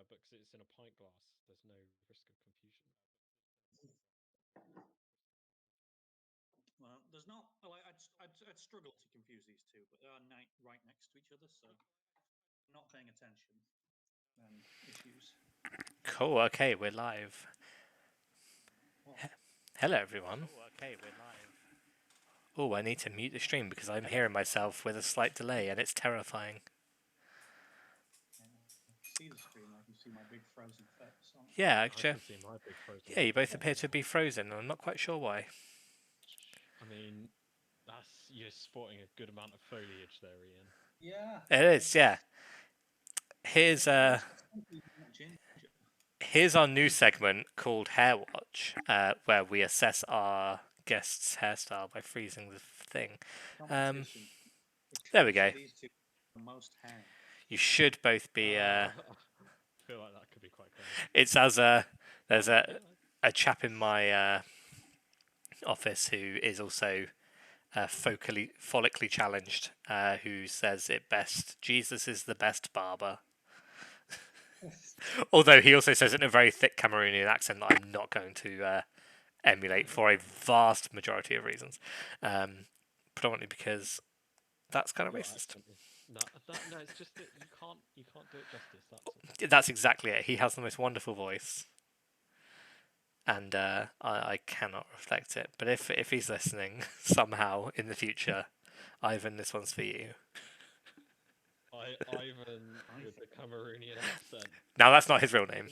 but because it's in a pint glass, there's no risk of confusion. Well, there's not. Like, I'd struggle to confuse these two, but they are right next to each other, so not paying attention. Issues. Cool. Okay, we're live. Hello, everyone. Oh, I need to mute the stream because I'm hearing myself with a slight delay, and it's terrifying. See the screen, I can see my big frozen face. Yeah, I actually. can see my big frozen. Yeah, you both appear to be frozen, and I'm not quite sure why. I mean, you're sporting a good amount of foliage there, Ian. Yeah, It is. Yeah. Here's Here's our new segment called Hair Watch, where we assess our guest's hairstyle by freezing the thing. There we go. These two are most hair. You should both be. I feel like that could be quite crazy. It's as there's a chap in my office who is also follically challenged, who says it best. Jesus is the best barber. Although he also says it in a very thick Cameroonian accent that I'm not going to emulate for a vast majority of reasons, predominantly because that's kind of racist. No, it's just that you can't do it justice. That's exactly it. He has the most wonderful voice, and I cannot reflect it. But if he's listening somehow in the future, Ivan, this one's for you. Ivan with the Cameroonian accent. Now that's not his real name,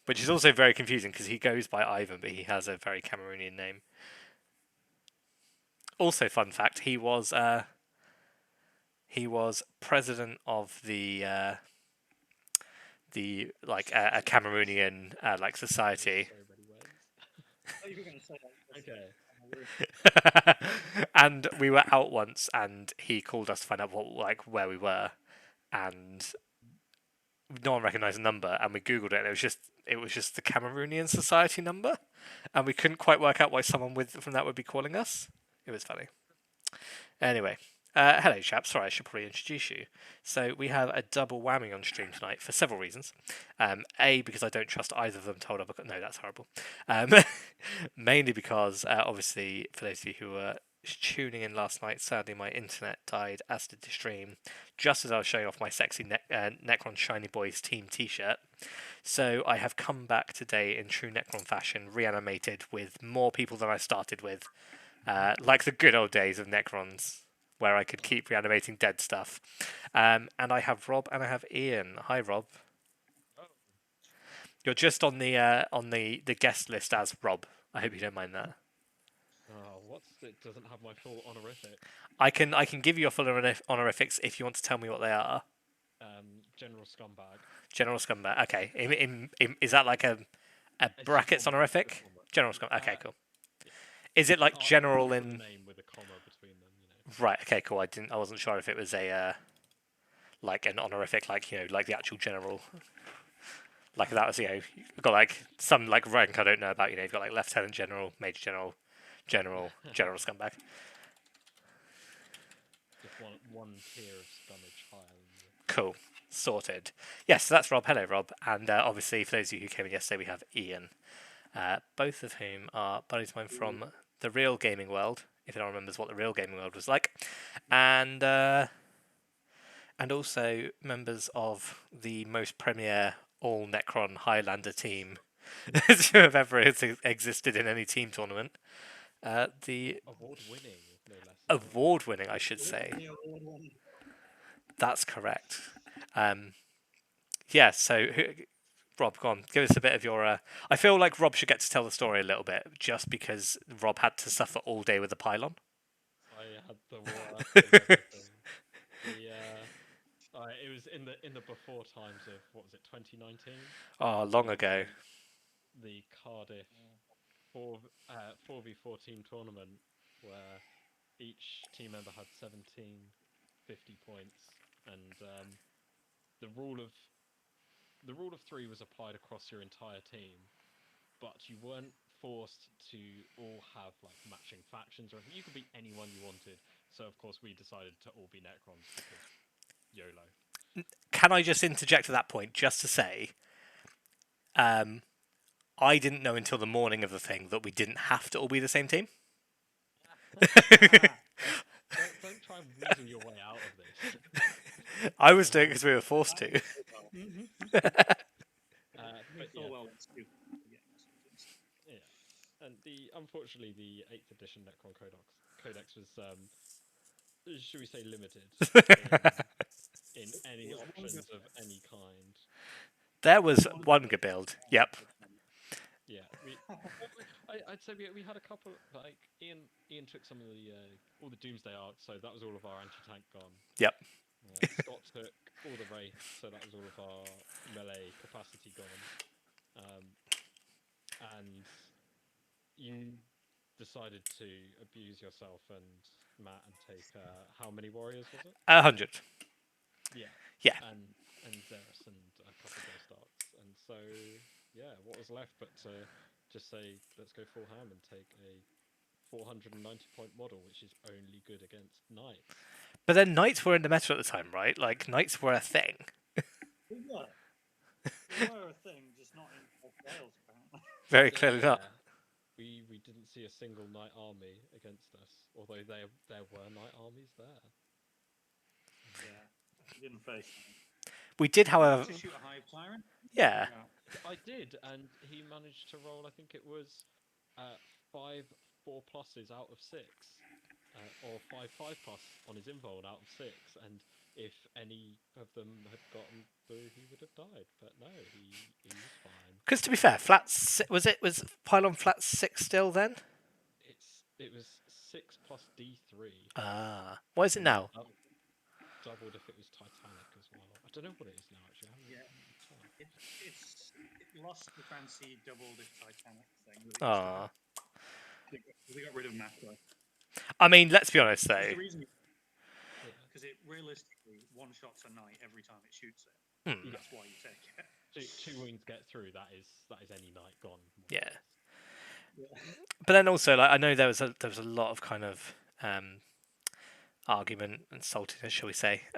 which is also very confusing because he goes by Ivan, but he has a very Cameroonian name. Also, fun fact: he was president of the a Cameroonian society. Oh, you were going to say that. Okay. And we were out once, and he called us to find out where we were, and no one recognised the number, and we googled it, and it was just the Cameroonian Society number, and we couldn't quite work out why someone from that would be calling us. It was funny. Anyway, hello chaps. Sorry, I should probably introduce you. So we have a double whammy on stream tonight for several reasons. A, because I don't trust either of them to hold up. No, that's horrible. Mainly because, obviously, for those of you who were tuning in last night, sadly my internet died, as did the stream, just as I was showing off my sexy Necron Shiny Boys team t-shirt. So I have come back today in true Necron fashion, reanimated with more people than I started with. Like the good old days of Necrons, where I could keep reanimating dead stuff. And I have Rob and I have Ian. Hi, Rob. Oh. You're just on the guest list as Rob. I hope you don't mind that. Oh, it doesn't have my full honorific. I can give you your full honorifics if you want to tell me what they are. General Scumbag. General Scumbag. Okay. Is that like a brackets honorific? General Scumbag. Okay, cool. Is it like general in name with a comma between them? Right. Okay. Cool. I wasn't sure if it was a like an honorific, like like the actual general. Like that was you've got like some like rank I don't know about. You've got like lieutenant general, major general, general scumbag. Just one tier of scummage higher than you. Cool. Sorted. Yes, so that's Rob. Hello, Rob. And obviously, for those of you who came in yesterday, we have Ian. Both of whom are buddies of mine from the real gaming world, if anyone remembers what the real gaming world was like, and also members of the most premier all Necron Highlander team to have ever existed in any team tournament. The award-winning, no less. Award-winning, I should say. That's correct. Yeah. So. Rob, go on. Give us a bit of your. I feel like Rob should get to tell the story a little bit, just because Rob had to suffer all day with the pylon. I had the worst. It was in the before times of what was it, 2019? Oh, long ago. The Cardiff 4v4 team tournament where each team member had 50 points, and the rule of 3 was applied across your entire team, but you weren't forced to all have like matching factions or anything. You could be anyone you wanted. So of course we decided to all be Necrons because YOLO. can I just interject at that point just to say, I didn't know until the morning of the thing that we didn't have to all be the same team. Don't try and weasel your way out of this. I was doing it because we were forced to. But yeah, well, it's two games. yeah, and unfortunately the 8th edition Necron Codex was should we say limited in any There was one options good of any kind. There was one good build. Yep. Yeah, I'd say we had a couple. Like Ian took some of the all the Doomsday arcs, so that was all of our anti-tank gone. Yep. Scott took all the Wraith, so that was all of our melee capacity gone. And you decided to abuse yourself and Matt and take how many warriors was it? 100. Yeah. Yeah. And Xeris and a couple of Ghost Arcs. And so yeah, what was left but to just say let's go full ham and take a 490-point model, which is only good against knights. But then knights were in the meta at the time, right? Like knights were a thing. They were. They were a thing, just not in Wales, apparently. Very clearly not. We didn't see a single knight army against us, although there were knight armies there. Yeah, we didn't face them. We did, however. To shoot a hive tyrant? Yeah. I did, and he managed to roll. I think it was 5 4+s out of 6, or 5 5+ on his invuln out of 6. And if any of them had gotten through, he would have died. But no, he was fine. Because to be fair, was Pylon flat 6 still then? It was 6 plus D3. Ah, what is it now? Doubled if it was Titanic as well. I don't know what it is now actually. It lost the fancy doubled if Titanic thing. Ah. They got rid of macro. I mean, let's be honest though. Because it realistically one shots a knight every time it shoots it. That's why you take it. Two wings get through. That is any knight gone. Yeah. But then also, like, I know there was a lot of kind of argument and saltiness, shall we say,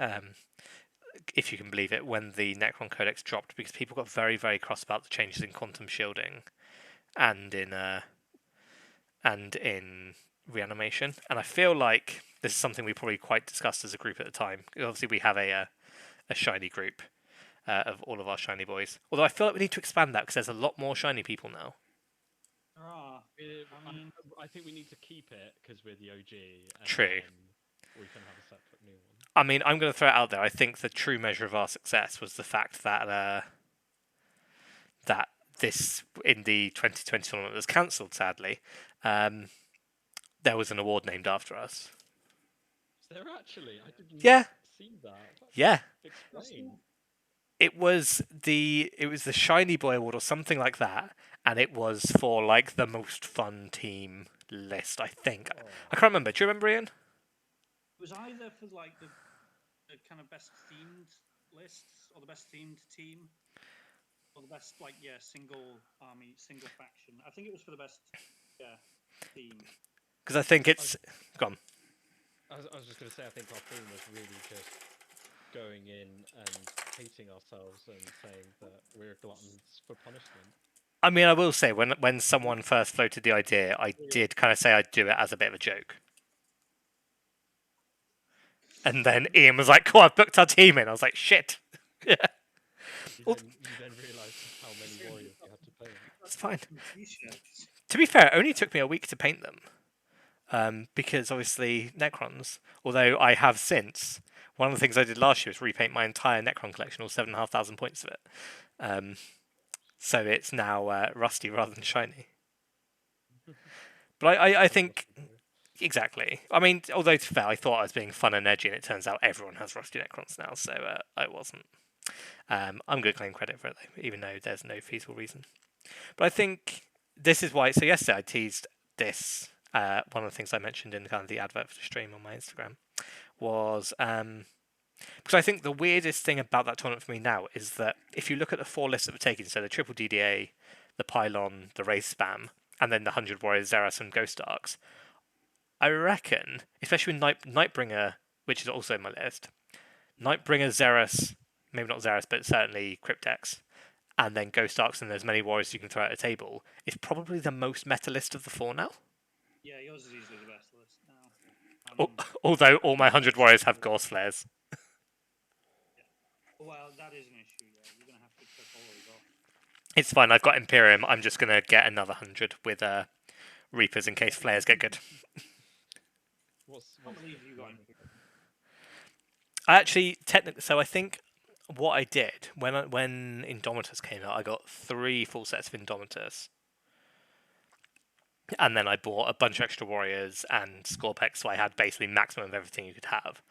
if you can believe it, when the Necron Codex dropped, because people got very, very cross about the changes in quantum shielding and in reanimation. And I feel like this is something we probably quite discussed as a group at the time. Obviously, we have a shiny group of all of our shiny boys. Although I feel like we need to expand that because there's a lot more shiny people now. I think we need to keep it because we're the OG. And True. We can have a separate new one. I mean, I'm going to throw it out there. I think the true measure of our success was the fact that that this, in the 2020 tournament that was cancelled, sadly, there was an award named after us. Is there actually? I didn't see that. Yeah. Explain. It was the Shiny Boy Award or something like that, and it was for like the most fun team list, I think. I can't remember. Do you remember, Ian? It was either for like the kind of best themed lists, or the best themed team, or the best single army, single faction. I think it was for the best theme. Because I think it's gone. I was just going to say, I think our theme was really just going in and hating ourselves and saying that we're gluttons for punishment. I mean, I will say, when someone first floated the idea, I did kind of say I'd do it as a bit of a joke. And then Ian was like, cool, I've booked our team in. I was like, shit. Yeah. You then realised how many warriors you had to pay. It's fine. To be fair, it only took me a week to paint them. Because obviously Necrons, although I have since, one of the things I did last year was repaint my entire Necron collection, all 7,500 points of it. So it's now rusty rather than shiny. But I think... Exactly. I mean, although to be fair, I thought I was being fun and edgy, and it turns out everyone has rusty Necrons now, so I wasn't. I'm going to claim credit for it, though, even though there's no feasible reason. But I think this is why... So yesterday I teased this. One of the things I mentioned in kind of the advert for the stream on my Instagram was... because I think the weirdest thing about that tournament for me now is that if you look at the 4 lists that were taken, so the triple DDA, the Pylon, the Race Spam, and then the 100 Warriors, Xeras, and Ghost Arcs, I reckon, especially with Nightbringer, which is also in my list, Nightbringer, Xeras, maybe not Xeris, but certainly Cryptex, and then Ghost Arcs and there's many warriors you can throw at a table, is probably the most meta list of the four now. Yeah, yours is easily the best list now. Although all my I think 100 it's warriors have still- Gorse Flares. Well, that is an issue. Yeah, you're gonna have to clip all those off. It's fine, I've got Imperium. I'm just going to get another 100 with Reapers in case Flares get good. I can't believe you got Imperium. I actually, technically, so I think what I did when Indomitus came out, I got 3 full sets of Indomitus. And then I bought a bunch of extra warriors and Scorpex, so I had basically maximum of everything you could have.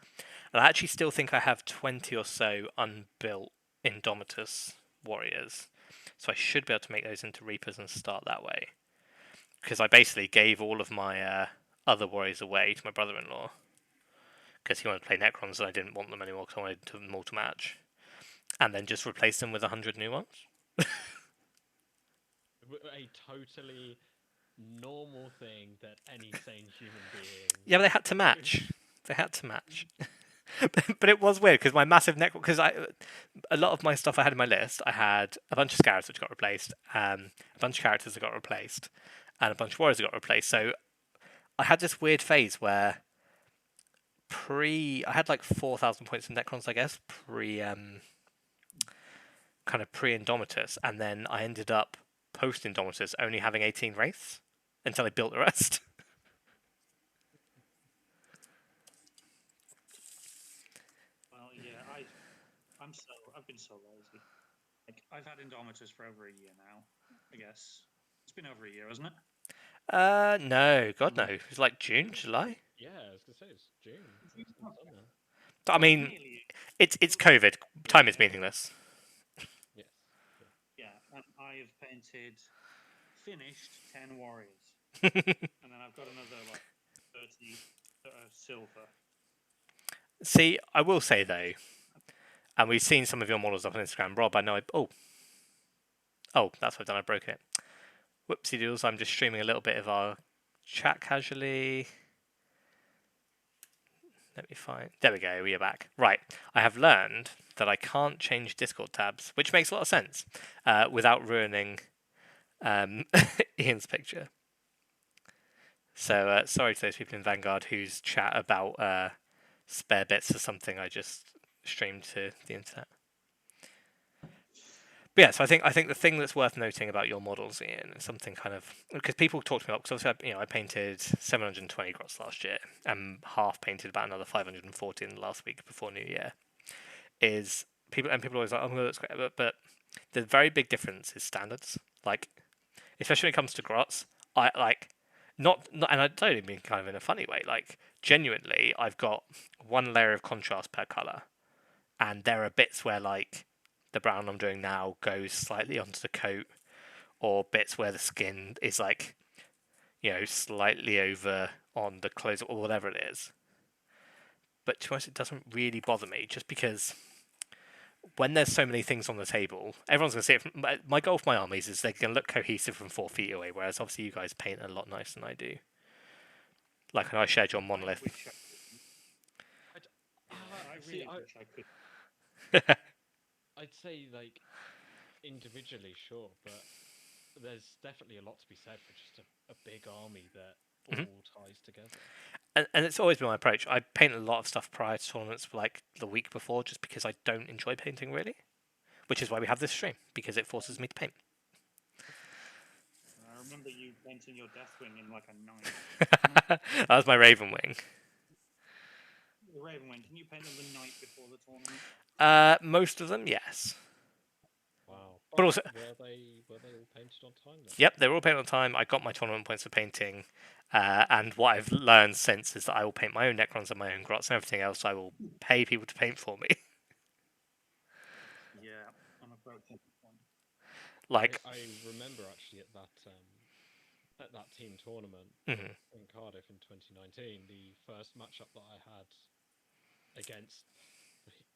And I actually still think I have 20 or so unbuilt Indomitus warriors. So I should be able to make those into Reapers and start that way. Because I basically gave all of my other warriors away to my brother-in-law. Because he wanted to play Necrons and I didn't want them anymore because I wanted them all to match. And then just replace them with 100 new ones. A totally normal thing that any sane human being. Yeah, but they had to match. They had to match. But it was weird because my massive Necron, because a lot of my stuff I had in my list, I had a bunch of Scarabs which got replaced, a bunch of characters that got replaced, and a bunch of warriors that got replaced. So I had this weird phase where I had like 4,000 points in Necrons, I guess, kind of pre-Indomitus, and then I ended up post-Indomitus only having 18 Wraiths until I built the rest. Well, yeah, I've been so lazy. Like I've had Indomitus for over a year now. I guess it's been over a year, hasn't it? No, God no. It was like June, July. Yeah, I was gonna say it's June. It's in summer. I mean, it's COVID. Time is meaningless. Yes. Yeah, and I have finished 10 warriors, and then I've got another like 30 silver. See, I will say though, and we've seen some of your models up on Instagram, Rob. I know. That's what I've done. I broke it. Whoopsie doodles. I'm just streaming a little bit of our chat casually. Let me find. There we go. We are back. Right. I have learned that I can't change Discord tabs, which makes a lot of sense, without ruining Ian's picture. So sorry to those people in Vanguard whose chat about spare bits or something I just streamed to the internet. But yeah, so I think the thing that's worth noting about your models, Ian, is something kind of because people talk to me about because obviously I painted 720 grots last year and half painted about another 540 in the last week before New Year. Is people always like, oh, that's great, but the very big difference is standards. Like, especially when it comes to grots, I like not and I don't mean kind of in a funny way. Like, genuinely, I've got one layer of contrast per color, and there are bits where like the brown I'm doing now goes slightly onto the coat, or bits where the skin is like, slightly over on the clothes or whatever it is. But to us, it doesn't really bother me, just because when there's so many things on the table, everyone's going to see it. My goal for my armies is they're going to look cohesive from 4 feet away, whereas obviously you guys paint a lot nicer than I do. Like when I shared your monolith. I really wish I could. I'd say like individually, sure, but there's definitely a lot to be said for just a big army that all ties together. And it's always been my approach. I paint a lot of stuff prior to tournaments, like the week before, just because I don't enjoy painting really. Which is why we have this stream, because it forces me to paint. I remember you painting your Deathwing in like a 9. That was my Raven Wing. The Ravenwing, didn't you paint them the night before the tournament? Most of them, yes. Wow. But also, were they all painted on time then? Yep, they were all painted on time. I got my tournament points for painting, and what I've learned since is that I will paint my own Necrons and my own Grots and everything else. I will pay people to paint for me. Yeah, I'm approaching the point. Like, I remember actually at that team tournament in Cardiff in 2019, the first matchup that I had against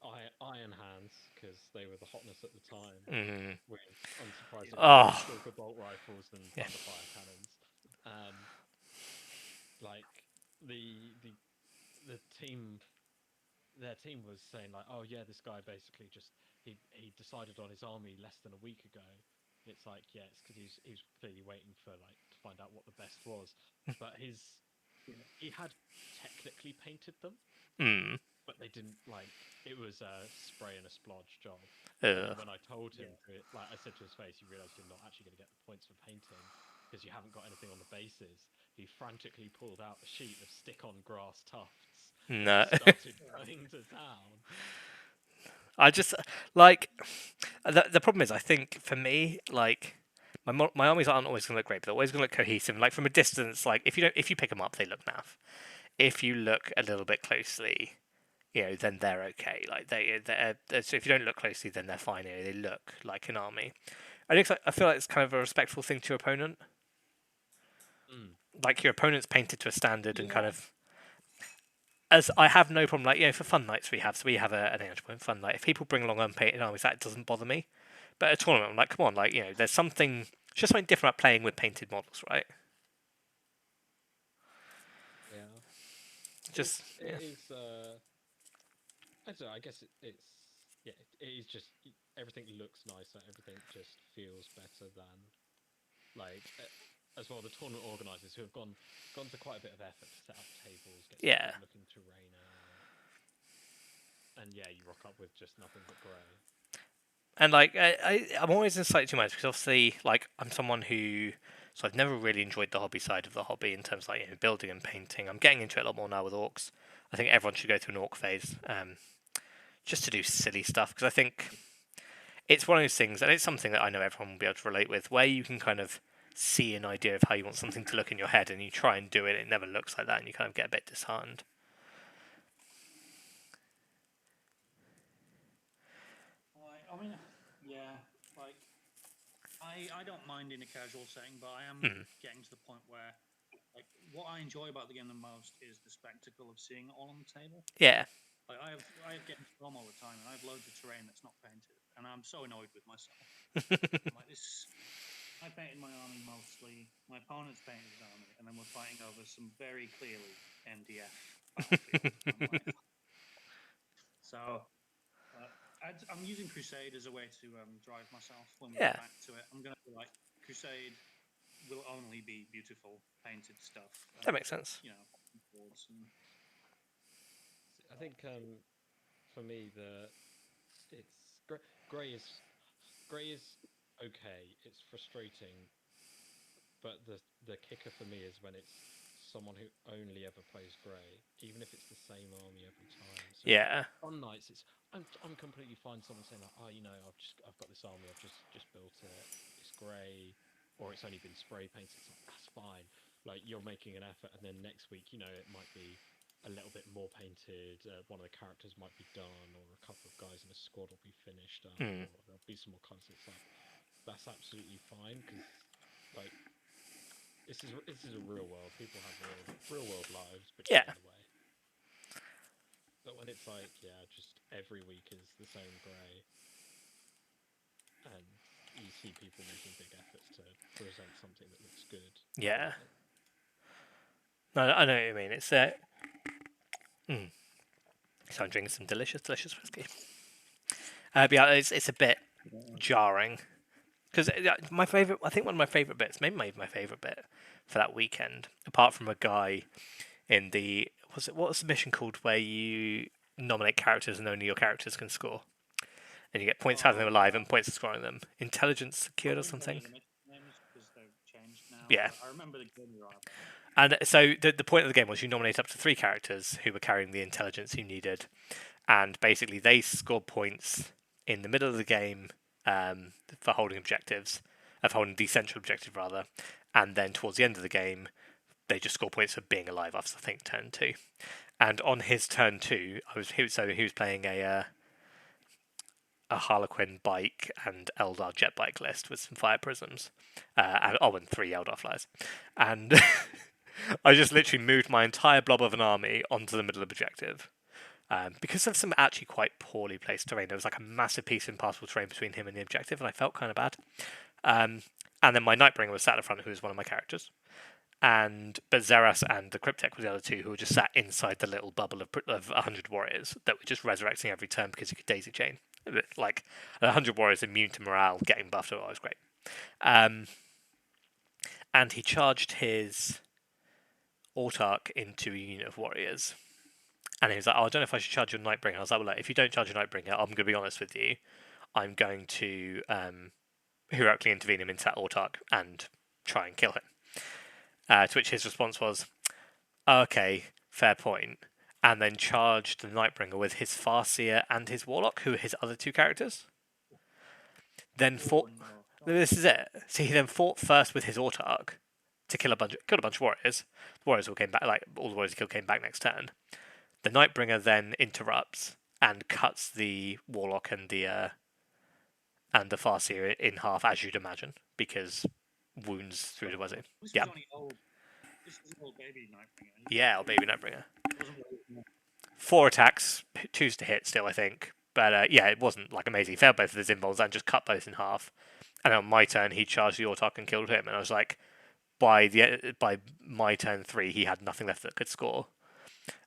Iron Hands, because they were the hotness at the time, with unsurprisingly stroker bolt rifles and thunderfire cannons. Like the team their team was saying like, oh yeah, this guy basically just he decided on his army less than a week ago. It's like, yeah, it's because he's clearly waiting for like to find out what the best was, but he had technically painted them, Hmm. but they didn't like it was a spray and a splodge job. And then Ugh. when I told him Yeah. to, like I said to his face, you realise you're not actually going to get the points for painting because you haven't got anything on the bases. He frantically pulled out a sheet of stick-on grass tufts and No. just started going to town. I just like the problem is I think for me like my armies aren't always going to look great, but they're always going to look cohesive. Like from a distance, like if you pick them up, they look naff. If you look a little bit closely, then they're okay. Like so if you don't look closely, then they're fine. They look like an army. I feel like it's kind of a respectful thing to your opponent. Mm. Like your opponent's painted to a standard and kind Yeah. of. As I have no problem, like for fun nights we have, so we have an angel point fun night. If people bring along unpainted armies, that doesn't bother me. But at a tournament, I'm like, come on, like there's something, it's just something different about playing with painted models, right? Yeah, Just it is. I don't know. I guess it's yeah. It is just everything looks nicer. Everything just feels better than like as well. The tournament organisers who have gone to quite a bit of effort to set up tables, get some yeah. good looking terrain out, and yeah, you rock up with just nothing but grey. And like I'm always in slightly too much because obviously like I'm someone who so I've never really enjoyed the hobby side of the hobby in terms of like building and painting. I'm getting into it a lot more now with orcs. I think everyone should go through an orc phase, just to do silly stuff because I think it's one of those things, and it's something that I know everyone will be able to relate with, where you can kind of see an idea of how you want something to look in your head, and you try and do it, it never looks like that, and you kind of get a bit disheartened. I mean, yeah, like I don't mind in a casual setting, but I am Hmm. getting to the point where like what I enjoy about the game the most is the spectacle of seeing it all on the table. Yeah. Like I have games from all the time, and I have loads of terrain that's not painted, and I'm so annoyed with myself. I'm like this. I painted my army mostly. My opponent's painted his army, and then we're fighting over some very clearly MDF battlefield. I'm like, so I'm using Crusade as a way to drive myself when we Yeah, get back to it. I'm gonna be like Crusade will only be beautiful painted stuff, that makes sense. boards and I think for me it's grey is grey is okay. It's frustrating, but the kicker for me is when it's someone who only ever plays grey, even if it's the same army every time. So Yeah. on nights, I'm completely fine. Someone saying like, oh, I've got this army, I've just built it. It's grey, or it's only been spray painted. It's like that's fine. Like you're making an effort, and then next week, it might be a little bit more painted. One of the characters might be done, or a couple of guys in a squad will be finished up, Hmm. or there'll be some more colours. It's like that's absolutely fine because like this is a real world. People have real world lives which Yeah. get in the way. But when it's like, yeah, just every week is the same grey, and you see people making big efforts to present something that looks good. Yeah. Like, No, I know what you mean. It's so I'm drinking some delicious whiskey. But yeah, it's a bit jarring because my favorite, I think one of my favorite bits, maybe my favorite bit for that weekend, apart from a guy in what was the mission called where you nominate characters and only your characters can score, and you get points having them alive and points for scoring them. Intelligence I secured or wouldn't tell you something. the names because they've changed now. Yeah. But I remember the game you're on about. And so the point of the game was you nominate up to 3 characters who were carrying the intelligence you needed, and basically they scored points in the middle of the game for holding objectives, of holding the central objective rather, and then towards the end of the game they just score points for being alive after I think turn 2. And on his turn 2, he was playing a Harlequin bike and Eldar jet bike list with some fire prisms, and 3 Eldar flyers, and I just literally moved my entire blob of an army onto the middle objective. Because of some actually quite poorly placed terrain, there was like a massive piece of impassable terrain between him and the objective, and I felt kind of bad. And then my Nightbringer was sat at the front, who was one of my characters. but Zeras and the Cryptek were the other two who were just sat inside the little bubble of 100 warriors that were just resurrecting every turn because you could daisy chain. Like 100 warriors immune to morale, getting buffed, it was great. And he charged his Autarch into a unit of warriors. And he was like, "Oh, I don't know if I should charge your Nightbringer." I was like, "Well, look, if you don't charge your Nightbringer, I'm going to be honest with you. I'm going to heroically intervene him into that Autarch and try and kill him." To which his response was, "Okay, fair point," and then charged the Nightbringer with his Farseer and his Warlock, who are his other two characters. Then fought. No. This is it. So he then fought first with his Autarch to killed a bunch of warriors. The warriors all came back, like all the warriors he killed came back next turn. The Nightbringer then interrupts and cuts the Warlock and the Farseer in half, as you'd imagine, because wounds through the Wazoo. This Yeah. was only old. This is an old baby Nightbringer. Yeah, or baby Nightbringer. It wasn't really- 4 attacks, 2s to hit still, I think. But yeah, it wasn't like amazing. He failed both of his involves and just cut both in half. And on my turn, he charged the Autarch and killed him. And I was like, by my turn 3, he had nothing left that could score.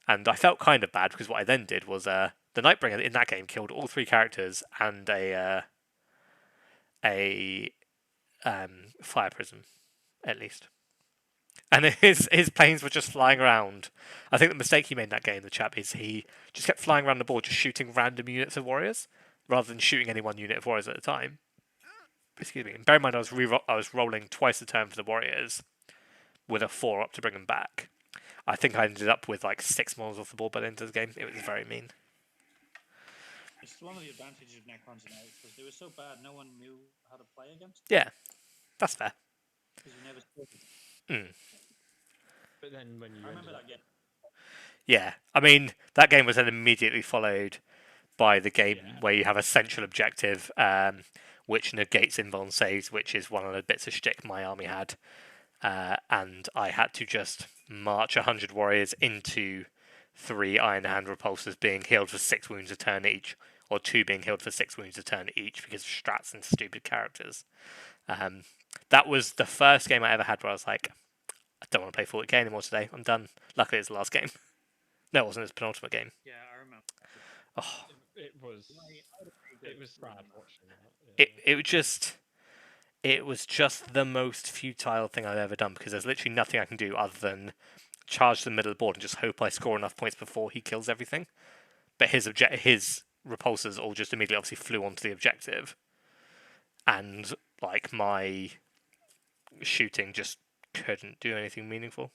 And I felt kind of bad because what I then did was the Nightbringer in that game killed all 3 characters and a fire prism, at least. And his planes were just flying around. I think the mistake he made in that game, the chap, is he just kept flying around the board, just shooting random units of warriors, rather than shooting any one unit of warriors at a time. Excuse me. And bear in mind, I was rolling twice the turn for the warriors, with a 4 up to bring them back. I think I ended up with like 6 models off the board by the end of the game. It was very mean. It's one of the advantages of Necrons and Elves because they were so bad, no one knew how to play against them. Yeah, that's fair. Because you never saw them. But then when you I remember that game. Yeah, I mean that game was then immediately followed by the game where you have a central objective, which negates invuln saves, which is one of the bits of shtick my army had, and I had to just march 100 warriors into 3 Iron Hand repulsors being healed for 6 wounds a turn each, or 2 being healed for 6 wounds a turn each because of strats and stupid characters. That was the first game I ever had where I was like, I don't want to play 40k anymore today. I'm done. Luckily, it's the last game. No, it wasn't. It was the penultimate game. Yeah, I remember. Oh, it was sad watching that. yeah. It was just the most futile thing I've ever done because there's literally nothing I can do other than charge the middle of the board and just hope I score enough points before he kills everything. But his repulsors all just immediately obviously flew onto the objective, and like my shooting just couldn't do anything meaningful.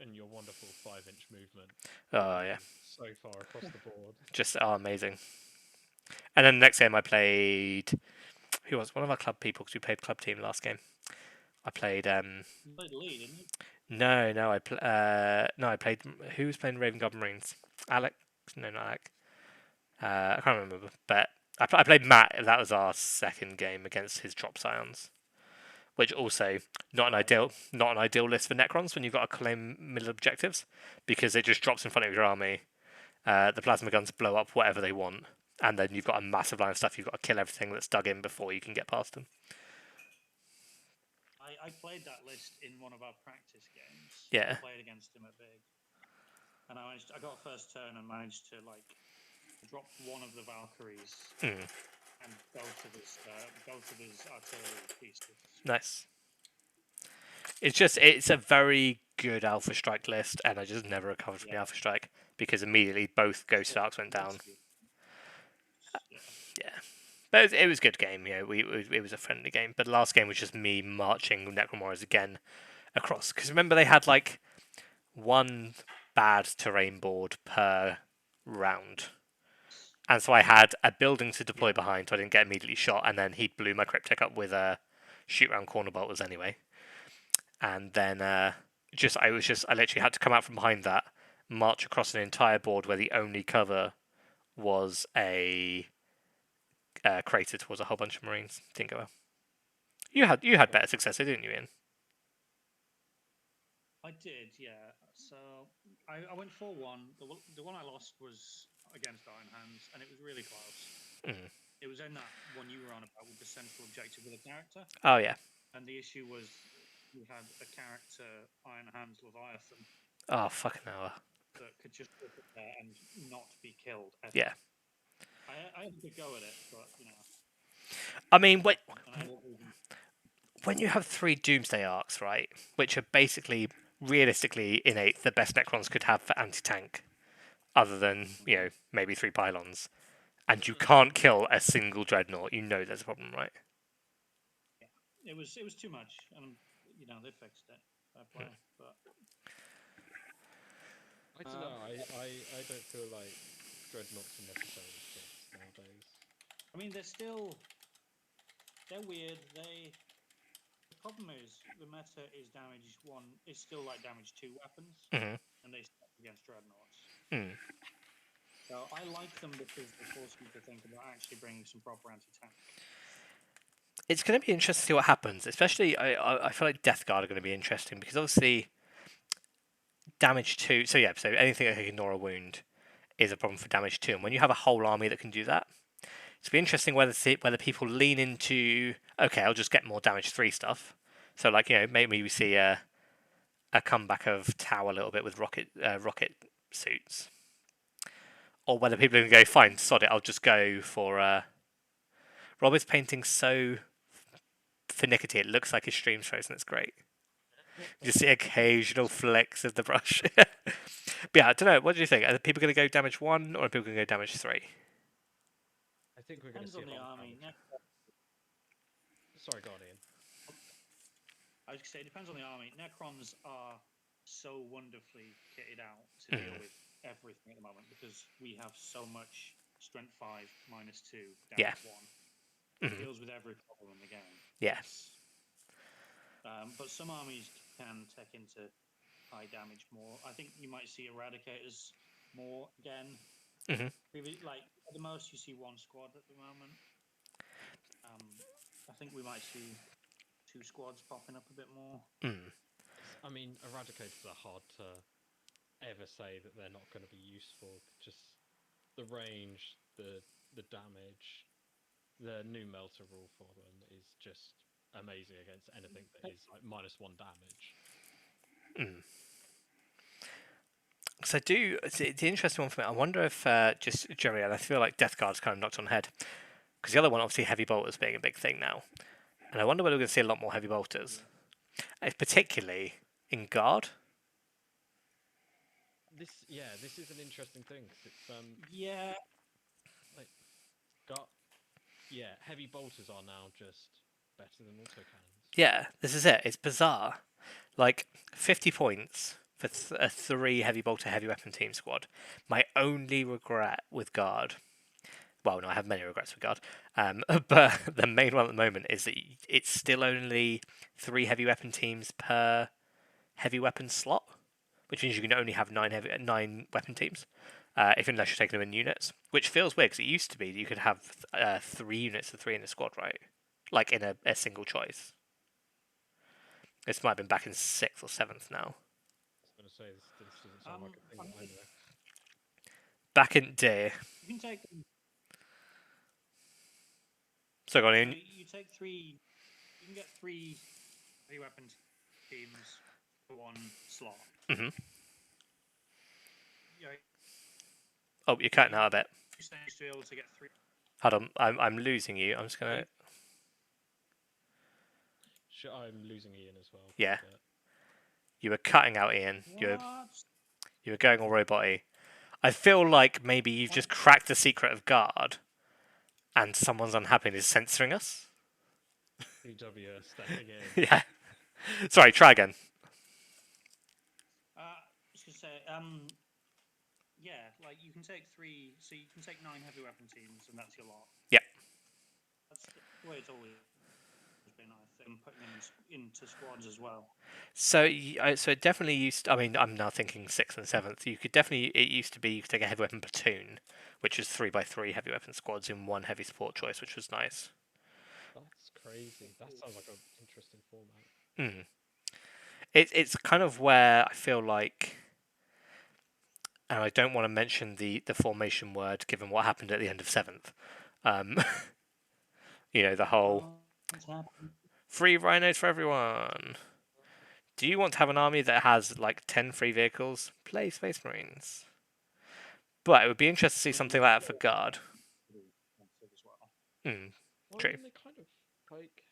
And your wonderful 5-inch movement. Oh yeah, so far across the board. Just amazing. And then the next game I played. Who was one of our club people? Because we played club team last game. I played. You played Lee, didn't you? No, I played. Who was playing Raven Goblin Marines? Alec? No, not Alec. I can't remember. But I played Matt. That was our second game against his Drop Scions, which also not an ideal list for Necrons when you've got to claim middle objectives because it just drops in front of your army. The plasma guns blow up whatever they want, and then you've got a massive line of stuff. You've got to kill everything that's dug in before you can get past them. I played that list in one of our practice games. Yeah. I played against him at Big, and I got a first turn and managed to drop one of the Valkyries and go to this artillery pieces. Nice. It's a very good Alpha Strike list, and I just never recovered from the Alpha Strike because immediately both Ghost Arcs went down. Yeah. But it was a good game, it was a friendly game. But the last game was just me marching Necromorphs again across. Because remember, they had like one bad terrain board per round. And so I had a building to deploy behind, so I didn't get immediately shot. And then he blew my Cryptek up with a shoot round corner bolters anyway. And then I literally had to come out from behind that, march across an entire board where the only cover was a crater towards a whole bunch of Marines. Didn't go well. You had better success, didn't you, Ian? I did, yeah. So I went 4-1. The one I lost was against Iron Hands, and it was really close. It was in that one you were on about with the central objective of the character. Oh yeah. And the issue was you had a character, Iron Hands Leviathan, Oh, fucking hell. that could just sit up there and not be killed. Ever. Yeah. I had a good go at it, but I mean, and I ended up losing. when you have 3 Doomsday arcs, right, which are basically, realistically, innate, the best Necrons could have for anti-tank, other than, maybe 3 Pylons, and you can't kill a single Dreadnought, there's a problem, right? Yeah, it was too much, and they fixed it. Fair play, but I don't know. I don't feel like dreadnoughts are necessarily fixed nowadays. I mean, they're weird. The problem is the meta is damage 1. It's still like damage 2 weapons, and they stack against dreadnoughts. So I like them because they force you to think about actually bringing some proper anti-tank. It's going to be interesting to see what happens. Especially, I feel like Death Guard are going to be interesting because obviously damage 2. So anything that can ignore a wound is a problem for damage 2. And when you have a whole army that can do that, it's be interesting whether people lean into, okay, I'll just get more damage 3 stuff. So maybe we see a comeback of Tau a little bit with rocket suits, or whether people are going to go, fine, sod it, I'll just go for. Rob is painting so finicky, it looks like his stream's frozen. It's great. You just see occasional flicks of the brush. But yeah, I don't know. What do you think? Are people going to go damage 1 or are people going to go damage 3? I think we're going to see Depends on the army. Sorry, Guardian. I was going to say, it depends on the army. Necrons are so wonderfully kitted out to deal with everything at the moment because we have so much strength 5 minus 2 damage 1. It deals with every problem in the game. Yes. But some armies can tech into high damage more. I think you might see Eradicators more again. Like at the most, you see 1 squad at the moment. I think we might see 2 squads popping up a bit more. I mean, Eradicators are hard to ever say that they're not going to be useful. Just the range, the damage, the new melter rule for them is just amazing against anything that is like -1 damage. So it's the interesting one for me. I wonder if just generally, and I feel like Death Guard's kind of knocked on the head because the other one, obviously, heavy bolters being a big thing now, and I wonder whether we're going to see a lot more heavy bolters, particularly in Guard. This is an interesting thing because it's heavy bolters are now just better than autocannons. Yeah, this is it. It's bizarre. Like 50 points for a 3 heavy bolter heavy weapon team squad. My only regret with Guard, well, no, I have many regrets with Guard, but the main one at the moment is that it's still only 3 heavy weapon teams per heavy weapon slot, which means you can only have 9 weapon teams, unless you're taking them in units, which feels weird because it used to be that you could have 3 units of 3 in a squad, right? Like in a single choice. This might have been back in 6th or 7th now. I was going to say, this doesn't sound like a thing that I know. Back in day. You can take. So go on. You take 3. You can get 3 heavy weapon teams for 1 slot. Mm-hmm. Yeah. Oh, you're cutting out a bit. To be able to get 3. Hold on, I'm losing you. I'm just gonna. I'm losing Ian as well. Yeah. You were cutting out, Ian. You were going all robot-y. I feel like maybe you've just cracked the secret of Guard, and someone's unhappy and is censoring us. EW stepping in. Yeah. Sorry, try again. I was going to say, yeah, like you can take 3, so you can take 9 heavy weapon teams, and that's your lot. Yeah. That's the way it's always been, I think, putting them into squads as well. So it definitely used. I mean, I'm now thinking 6th and 7th. It used to be you could take a heavy weapon platoon, which is 3x3 heavy weapon squads in 1 heavy support choice, which was nice. That's crazy. That sounds like an interesting format. It's kind of where I feel like, and I don't want to mention the formation word given what happened at the end of 7th. The whole free rhinos for everyone. Do you want to have an army that has like 10 free vehicles? Play Space Marines. But it would be interesting to see something like that for Guard. As well. Well, True. I mean, they kind of like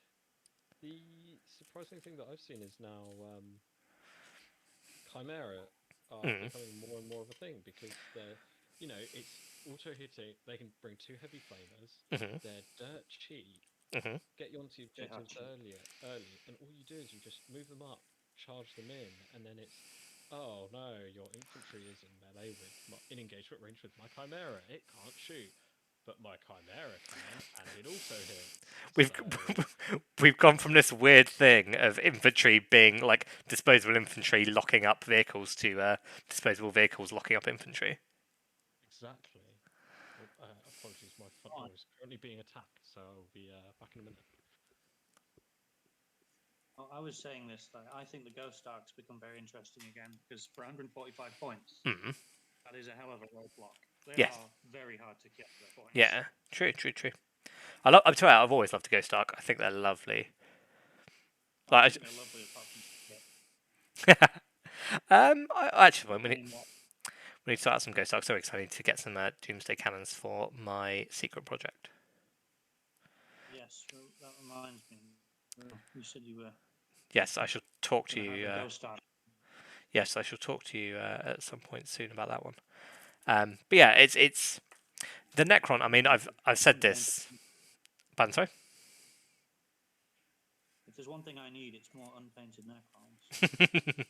the surprising thing that I've seen is now Chimera are becoming more and more of a thing because they're, it's auto hitting. They can bring two heavy flamers. They're dirt cheap. Get you onto the objectives early, and all you do is you just move them up, charge them in, and then it's, oh no, your infantry is in melee with in engagement range with my Chimera. It can't shoot, but my Chimera can, and it also hits. We've So, we've gone from this weird thing of infantry being like disposable infantry locking up vehicles to disposable vehicles locking up infantry. exactly. Oh, apologies, my front door is currently being attacked, so I'll be back in a minute. I was saying this, that I think the Ghost Arcs become very interesting again because for 145 points, that is a hell of a roadblock. They are very hard to kill at points. Yeah, true. I'm sorry, I've always loved the Ghost Arc. I think they're lovely. I think they're lovely apart from actually, we need to start some Ghost Arcs. So exciting to get some Doomsday Cannons for my secret project. Yes, well, that reminds me. You said you were. Yes, I shall talk to you. Yes, I shall talk to you at some point soon about that one. But yeah, it's the Necron. I mean, I've said this. Pardon, sorry. If there's one thing I need, it's more unpainted Necrons.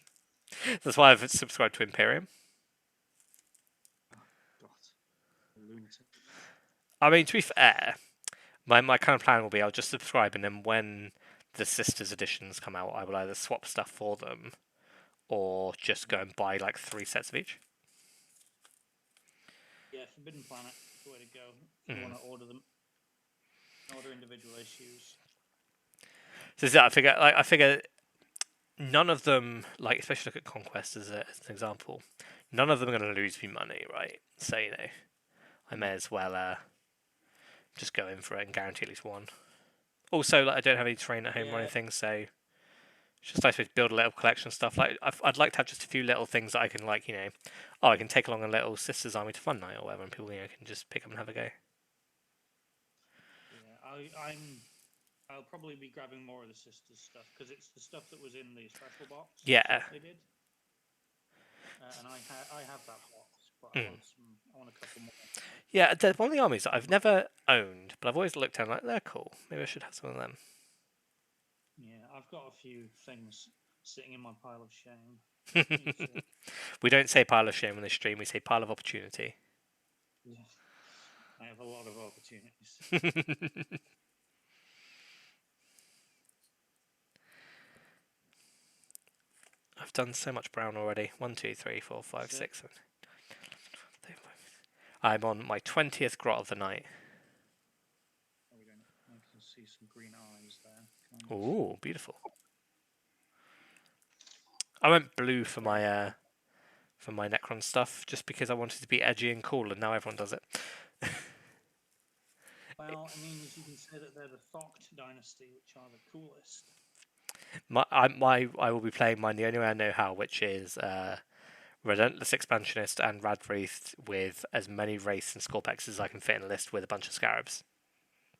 That's why I've subscribed to Imperium. Oh, God. Lunatic. I mean, to be fair, my kind of plan will be I'll just subscribe, and then when the Sisters editions come out, I will either swap stuff for them or just go and buy like 3 sets of each. Yeah, Forbidden Planet is the way to go if you want to order them. Order individual issues. So I figure none of them, like especially look at Conquest as an example, none of them are going to lose me money, right? So I may as well just go in for it and guarantee at least one. Also, like, I don't have any terrain at home or anything, so it's just nice to build a little collection of stuff. Like I'd like to have just a few little things that I can like, I can take along a little Sisters Army to fun night or whatever, and people can just pick up and have a go. Yeah, I'll probably be grabbing more of the Sisters stuff because it's the stuff that was in the special box. Yeah. They did. And I have that box, but I want a couple more. Yeah, they're one of the armies that I've never owned, but I've always looked at them like they're cool. Maybe I should have some of them. Yeah, I've got a few things sitting in my pile of shame. We don't say pile of shame on this stream, we say pile of opportunity. Yeah. I have a lot of opportunities. I've done so much brown already. 1, 2, 3, 4, 5, 6, 7. I'm on my 20th grot of the night. I can see some green eyes there. Ooh, beautiful. I went blue for my Necron stuff just because I wanted to be edgy and cool, and now everyone does it. Well, I mean, you can say that they're the Thoct dynasty, which are the coolest. I will be playing mine the only way I know how, which is Relentless Expansionist and Radwraith with as many Wraiths and Scorpex as I can fit in a list with a bunch of Scarabs.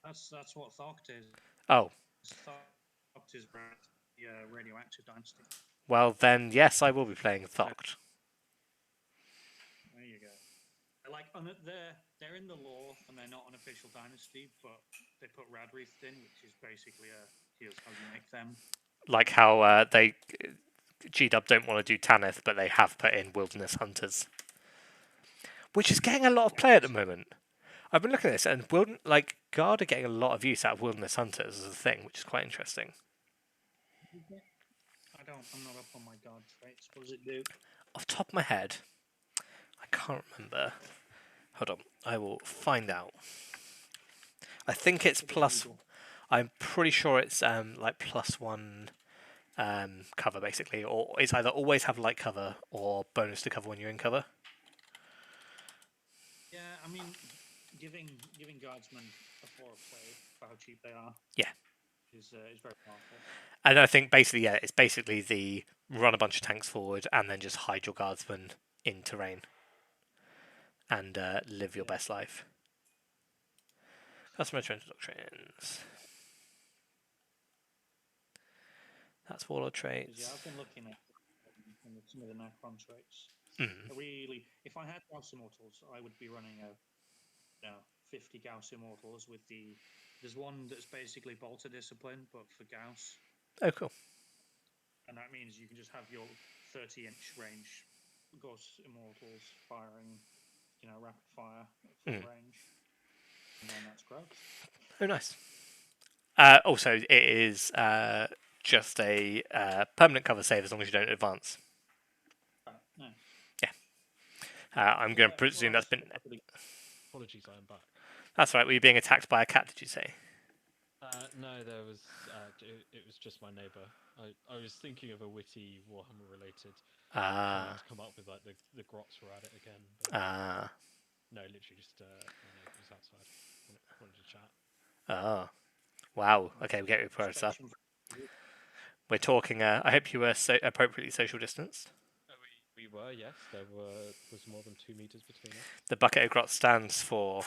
That's what Thoct is. Oh. Thoct is the radioactive dynasty. Well, then, yes, I will be playing Thoct. There you go. They're in the lore, and they're not an official dynasty, but they put Radwraith in, which is basically here's how you make them. Like how G-Dub don't want to do Tanith, but they have put in Wilderness Hunters, which is getting a lot of play at the moment. I've been looking at this, and Guard are getting a lot of use out of Wilderness Hunters as a thing, which is quite interesting. I'm not up on my Guard traits. What does it do? Off the top of my head, I can't remember. Hold on, I will find out. I think it's plus. I'm pretty sure it's like +1 cover basically, or it's either always have light cover or bonus to cover when you're in cover. Yeah, I mean, giving Guardsmen a 4 of play for how cheap they are. Yeah. is very powerful. And I think basically, yeah, it's basically the run a bunch of tanks forward and then just hide your guardsmen in terrain and live your best life. Customer trends doctrines. That's warlord traits. Yeah, I've been looking at some of the Necron traits. Mm. Really, if I had Gauss Immortals, I would be running 50 Gauss Immortals with the. There's one that's basically Bolter Discipline, but for Gauss. Oh, cool. And that means you can just have your 30-inch range Gauss Immortals firing, rapid fire at full range. And then that's gross. Oh, nice. Also, it is just a permanent cover save as long as you don't advance. Right, nice. Yeah. I'm going to presume that's been. Apologies, I am back. That's right. Were you being attacked by a cat? Did you say? No, there was. It was just my neighbour. I was thinking of a witty Warhammer related. Trying to come up with like the grots were at it again. But, no, literally just my neighbour was outside. Wanted to chat. Oh. Wow. Okay, we get your progress up. We're talking. I hope you were appropriately social distanced. We were, yes. There was more than 2 meters between us. The bucket of grot stands for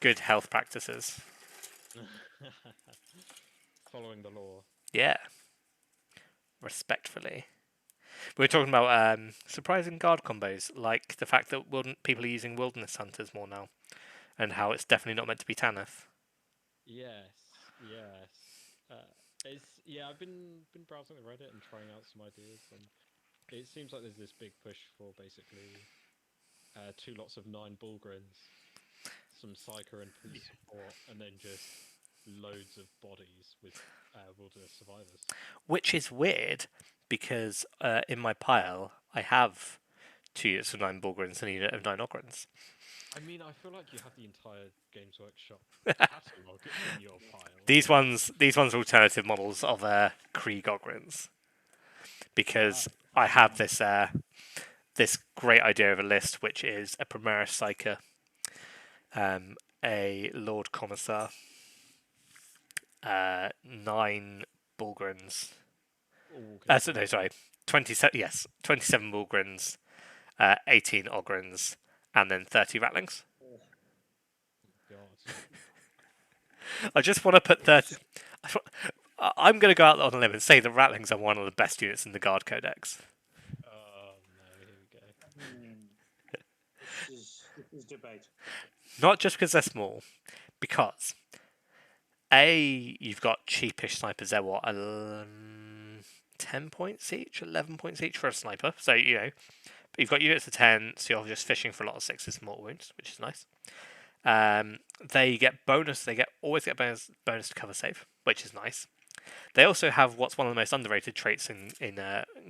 good health practices. Following the law. Yeah. Respectfully. We were talking about surprising guard combos, like the fact that people are using wilderness hunters more now, and how it's definitely not meant to be Tanith. Yes. I've been browsing the Reddit and trying out some ideas, and it seems like there's this big push for basically 2 lots of 9 Bullgrins, some Psyker and police support, and then just loads of bodies with wilderness survivors. Which is weird, because in my pile I have 2 units of 9 Bullgrins and a unit of 9 Ogrins. I mean, I feel like you have the entire Games Workshop catalog in your pile. These ones are alternative models of Krieg Ogrins, because I have this this great idea of a list, which is a Primaris Psyker, a Lord Commissar, 9 Bullgrins. No, sorry, 27. Yes, 27 Bullgrins, 18 Ogrins, and then 30 Rattlings. Oh, God. I just want to put 30. I'm going to go out on a limb and say the Rattlings are one of the best units in the Guard Codex. Oh no, here we go. This is debate. Not just because they're small, because you've got cheapish snipers. They're what, 10 points each, 11 points each for a sniper. So you've got units of 10, so you're just fishing for a lot of 6s and mortal wounds, which is nice. They get bonus. They always get bonus to cover save, which is nice. They also have what's one of the most underrated traits in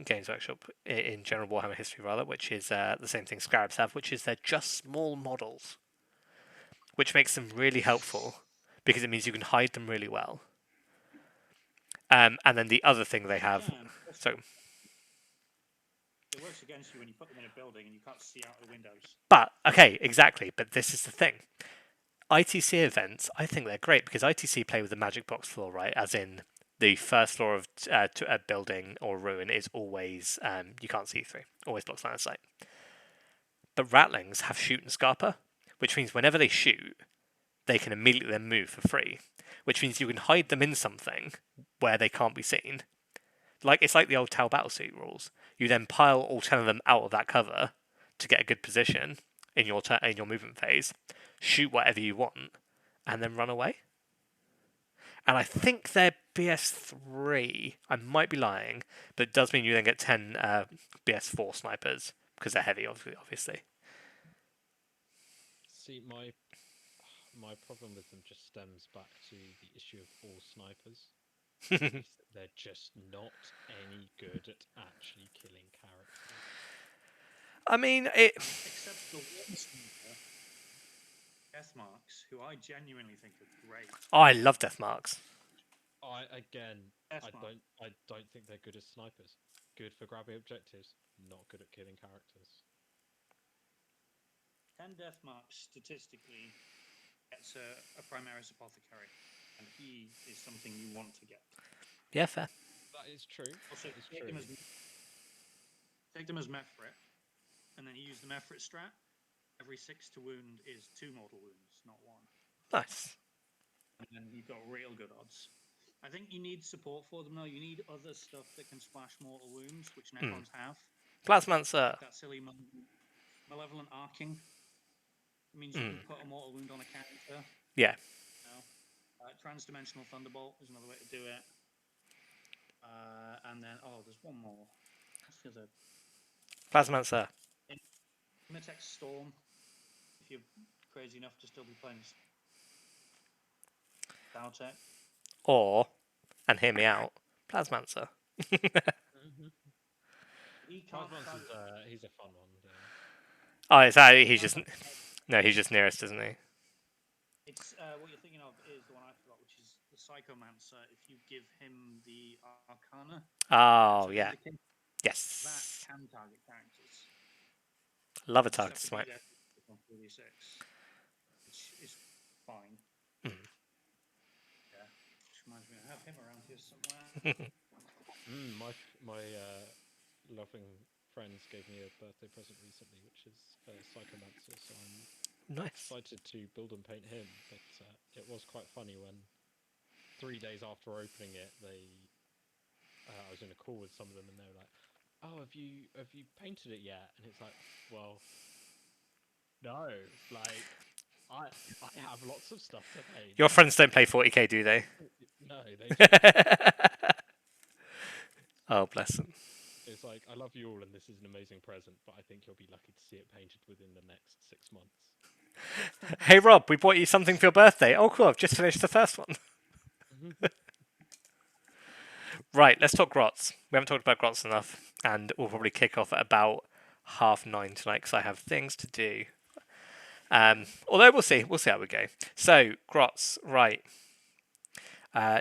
Games Workshop, in general Warhammer history rather, which is the same thing Scarabs have, which is they're just small models, which makes them really helpful because it means you can hide them really well. And then the other thing they have, it works against you when you put them in a building and you can't see out the windows. But okay, exactly. But this is the thing. ITC events, I think they're great because ITC play with the magic box floor, right? As in, the first floor of a building or ruin is always you can't see through, always blocks line of sight. But Rattlings have shoot and scarper, which means whenever they shoot, they can immediately then move for free, which means you can hide them in something where they can't be seen. It's like the old Tau battlesuit rules. You then pile all 10 of them out of that cover to get a good position in your movement phase, shoot whatever you want, and then run away. And I think they're BS3. I might be lying, but it does mean you then get 10 BS4 snipers because they're heavy, obviously. See, my problem with them just stems back to the issue of all snipers. They're just not any good at actually killing characters. I mean, except the one sniper, Death Marks, who I genuinely think are great. Oh, I love Death Marks. I don't think they're good as snipers. Good for grabbing objectives, not good at killing characters. 10 Death Marks statistically gets a Primaris Apothecary. and he is something you want to get. Yeah, fair. That is true. Also, That is take true. them as Mefrit, and then you use the Mefrit strat. Every 6 to wound is 2 mortal wounds, not 1. Nice. And then you've got real good odds. I think you need support for them though. You need other stuff that can splash mortal wounds, which Necrons have. Plasmancer. Like that silly malevolent arcing. It means you can put a mortal wound on a character. Yeah. You know? Transdimensional Thunderbolt is another way to do it. And then, there's one more. What's the other? Plasmancer. Imitex Storm. If you're crazy enough to still be playing Dowtech. Or, and hear me out, Plasmancer. Plasmancer's he's a fun one. Yeah. Oh, it's he's just he's just nearest, isn't he? It's what you're thinking of is the one I forgot, which is the Psychomancer. If you give him the Arcana, Oh, yeah. that Yes. can target characters. Love a target smite. On 46, which is fine. Mm. Yeah, which reminds me, I have him around here somewhere. My loving friends gave me a birthday present recently, which is Psychomancer, so I'm excited to build and paint him. But it was quite funny when 3 days after opening it, I was in a call with some of them, and they were like, "Oh, have you painted it yet?" And it's like, well, no, like I have lots of stuff to paint. Your friends don't play 40k, do they? No, they don't. Oh, bless them. It's like, I love you all, and this is an amazing present, but I think you'll be lucky to see it painted within the next 6 months. Hey, Rob, we bought you something for your birthday. Oh, cool, I've just finished the first one. Right, let's talk grots. We haven't talked about grots enough, and we'll probably kick off at about 9:30 tonight because I have things to do. Although we'll see how we go. So, grots, right.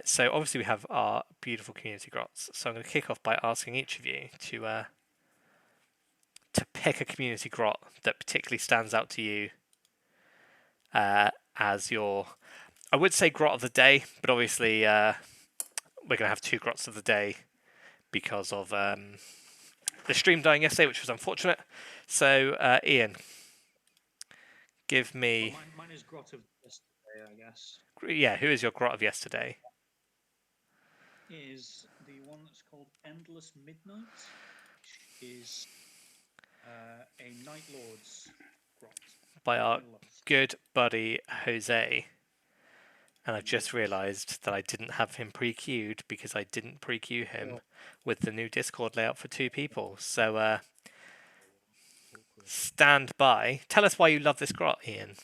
So obviously we have our beautiful community grots. So I'm going to kick off by asking each of you to pick a community grot that particularly stands out to you as your, I would say grot of the day, but obviously we're going to have 2 grots of the day because of the stream dying yesterday, which was unfortunate. So Ian, give me. Well, mine is grot of yesterday, I guess. Yeah, who is your grot of yesterday? Is the one that's called Endless Midnight, which is a Night Lord's grot. By our good buddy Jose. And I've just realised that I didn't have him pre-queued because I didn't pre-queue him with the new Discord layout for 2 people. So stand by. Tell us why you love this grot, Ian.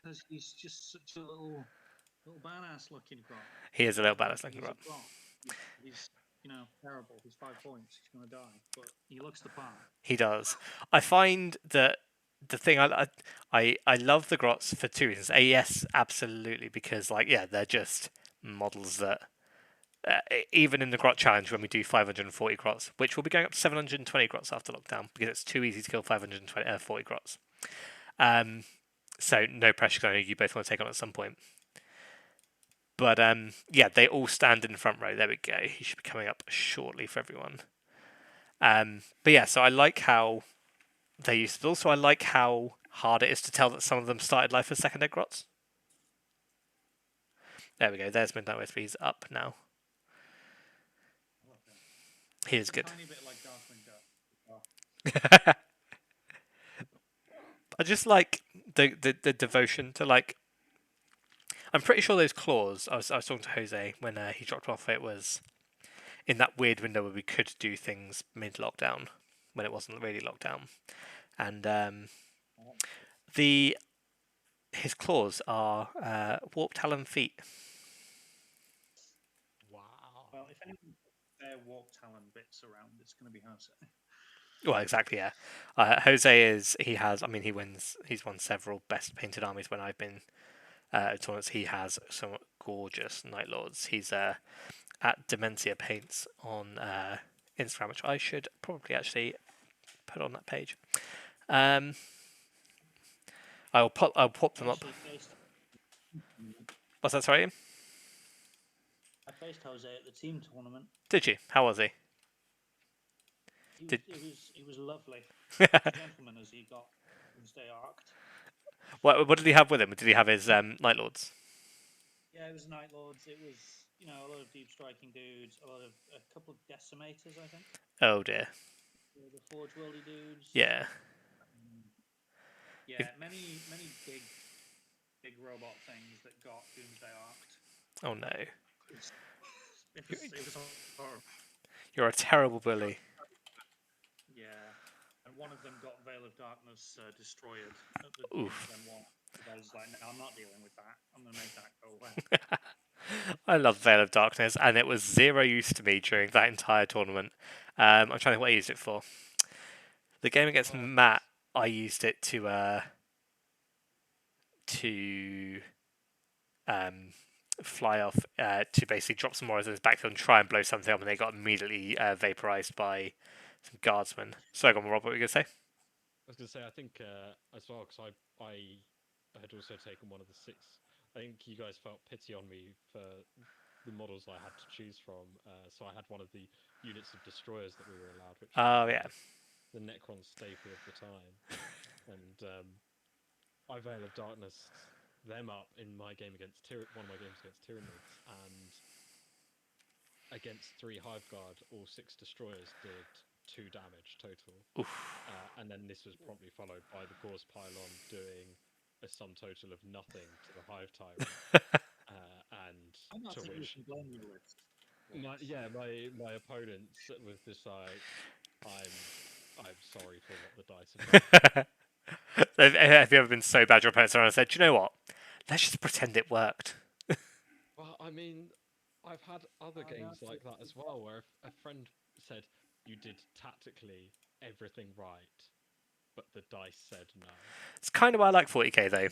Because he's just such a little badass looking grot. He is a little badass looking grot. He's terrible. He's 5 points. He's gonna die, but he looks the part. He does. I find that the thing I love the grots for 2 reasons. Yes, absolutely, because they're just models that even in the grot challenge when we do 540 grots, which will be going up to 720 grots after lockdown because it's too easy to kill 540 grots. So no pressure. I know you both want to take on at some point. But they all stand in the front row. There we go. He should be coming up shortly for everyone. But yeah, so I like how they're used. But also I like how hard it is to tell that some of them started life as second egg grots. There we go. There's Midnight Whisper. He's up now. He is good. A tiny bit like Darkwing Duck. I just like the devotion to like. I'm pretty sure those claws. I was talking to Jose when he dropped off. It was in that weird window where we could do things mid lockdown when it wasn't really lockdown, and his claws are warp talon feet. Wow. Well, if anyone their warp talon bits around, it's going to be Jose. Well, exactly, yeah. Jose is. He wins. He's won several best painted armies when I've been tournaments. He has some gorgeous Night Lords. He's at Dementia Paints on Instagram, which I should probably actually put on that page. I'll pop them up. What's that, sorry? I faced Jose at the team tournament. Did you? How was he? He was lovely. A gentleman as he got Doomsday arced. What did he have with him? Did he have his Night Lords? Yeah, it was Night Lords. It was, a lot of deep striking dudes, a couple of decimators, I think. Oh dear. The Forge Worldy dudes. Yeah. Yeah, many big robot things that got Doomsday arced. Oh no. It was horrible. You're a terrible bully. Yeah, and one of them got Veil of Darkness destroyed at the Oof. Gen 1. I was like, no, I'm not dealing with that. I'm going to make that go away. I love Veil of Darkness, and it was zero use to me during that entire tournament. I'm trying to think what I used it for. The game against Matt, I used it to fly off to basically drop some more in his backfield and try and blow something up, and they got immediately vaporized by some guardsmen. So, go on, Rob, what were you going to say? I was going to say, I think as well, because I had also taken one of the 6. I think you guys felt pity on me for the models I had to choose from. So I had one of the units of destroyers that we were allowed, which was the Necron staple of the time. And I Veil of Darkness them up in my game against one of my games against Tyranids, and against 3 Hive Guard, all 6 destroyers did 2 damage total. And then this was promptly followed by the Gauze Pylon doing a sum total of nothing to the Hive Tyrant. And I'm not to saying which you can blame your list. my opponents was just like, I'm sorry for what the dice have done. Have you ever been so bad your opponents are and said, do you know what? Let's just pretend it worked. Well, I mean, I've had other games like that as well, where a friend said you did tactically everything right, but the dice said no. It's kind of why I like 40k though.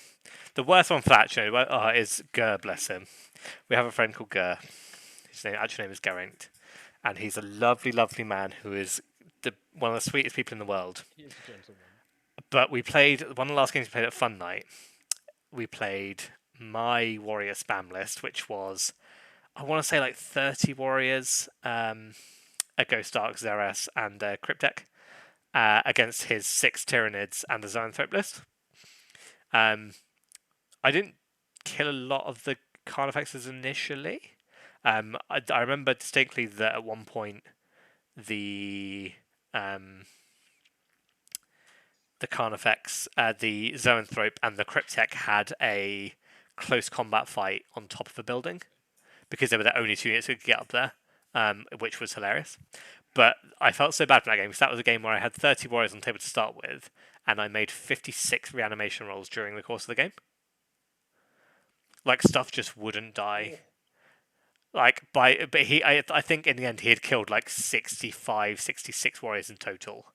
The worst one for that, is Gur, bless him. We have a friend called Gur. His actual name is Geraint, and he's a lovely, lovely man who is one of the sweetest people in the world. He is a gentleman. But we played one of the last games we played at Fun Night. We played my warrior spam list, which was, I want to say, like 30 warriors, a Ghost Ark, Xeras, and a Cryptek, against his 6 Tyranids and a Zoanthrope list. I didn't kill a lot of the Carnifexes initially. I remember distinctly that at one point the Carnifex, the Zoanthrope, and the Cryptek had a close combat fight on top of a building because they were the only 2 units who could get up there, which was hilarious. But I felt so bad for that game because that was a game where I had 30 warriors on the table to start with, and I made 56 reanimation rolls during the course of the game. Like, stuff just wouldn't die. Like, I think in the end he had killed like 65, 66 warriors in total.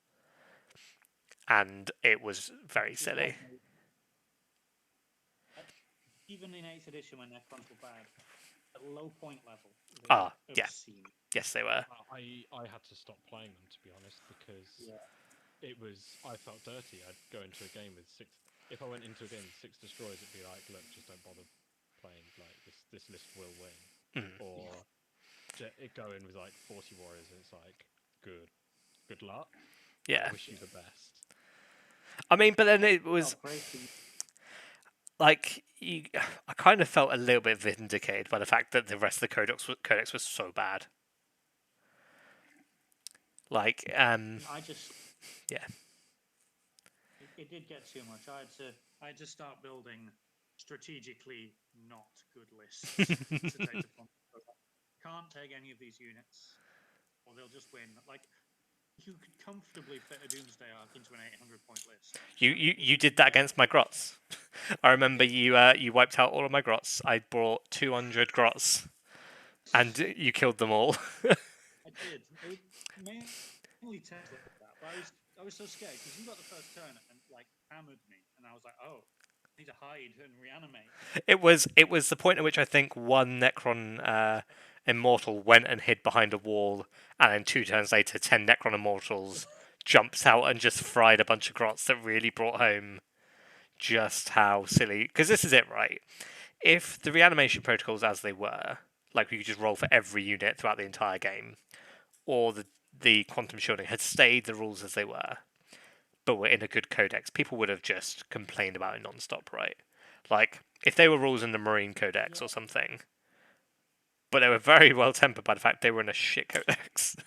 And it was very silly. Even in 8th edition, when Necrons were bad, at low point level, yeah. Yes, they were. I had to stop playing them, to be honest, because I felt dirty. I'd go into a game with 6. If I went into a game with 6 destroyers, it'd be like, look, just don't bother playing. Like, this list will win. Or go in with like 40 warriors, and it's like, good luck. Yeah. I wish you the best. I mean, but then it was like I kind of felt a little bit vindicated by the fact that the rest of the codex was so bad. Like, yeah. It did get too much. I had to start building strategically not good lists to take the point. Can't take any of these units, or they'll just win. Like, you could comfortably fit a Doomsday Arc into an 800-point list. You did that against my grots. I remember you wiped out all of my grots. I brought 200 grots, and you killed them all. I did. It was mainly test like that, but I was so scared because you got the first turn and like hammered me, and I was like, oh, I need to hide and reanimate. It was the point at which I think one Necron Immortal went and hid behind a wall, and then 2 turns later, 10 Necron Immortals jumps out and just fried a bunch of grots that really brought home just how silly. Because this is it, right? if the reanimation protocols as they were, like we could just roll for every unit throughout the entire game, or the quantum shielding had stayed the rules as they were, but were in a good codex, people would have just complained about it non-stop, right? Like, if they were rules in the Marine Codex or something, but they were very well tempered by the fact they were in a shit codex.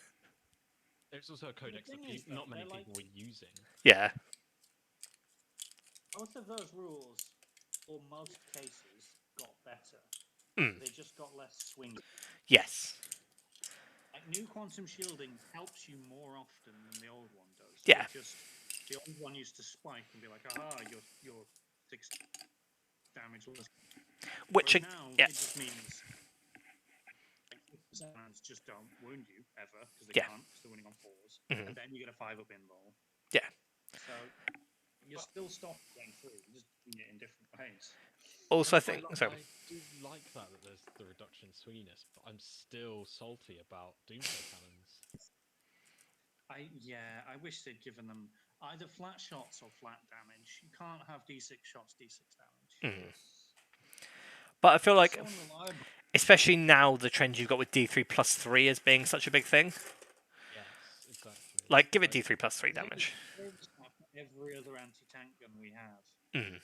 There's also a codex that thing is, not though, many they're people were using. Yeah, both of those rules, for most cases, got better. Mm. They just got less swing. yes, Like new quantum shielding helps you more often than the old one does. Yeah. It just the old one used to spike and be like, aha, your 6 damage was. which Whereas now yeah, it just means like sounds just don't wound you ever because they Yeah. can't because they're winning on 4s, Mhm. and then you get a 5-up in roll. Yeah. So you're still stopping getting through. You're just doing it in different ways. Also, I think so. I do like that there's the reduction in swinginess, but I'm still salty about Doomsday Cannons. I wish they'd given them either flat shots or flat damage. You can't have D6 shots, D6 damage. Mhm. But I feel like, So unreliable. especially now, the trend you've got with D3+3 as being such a big thing. Yes, exactly. Like, give it D3+3 damage. Every other anti-tank gun we have. Mm.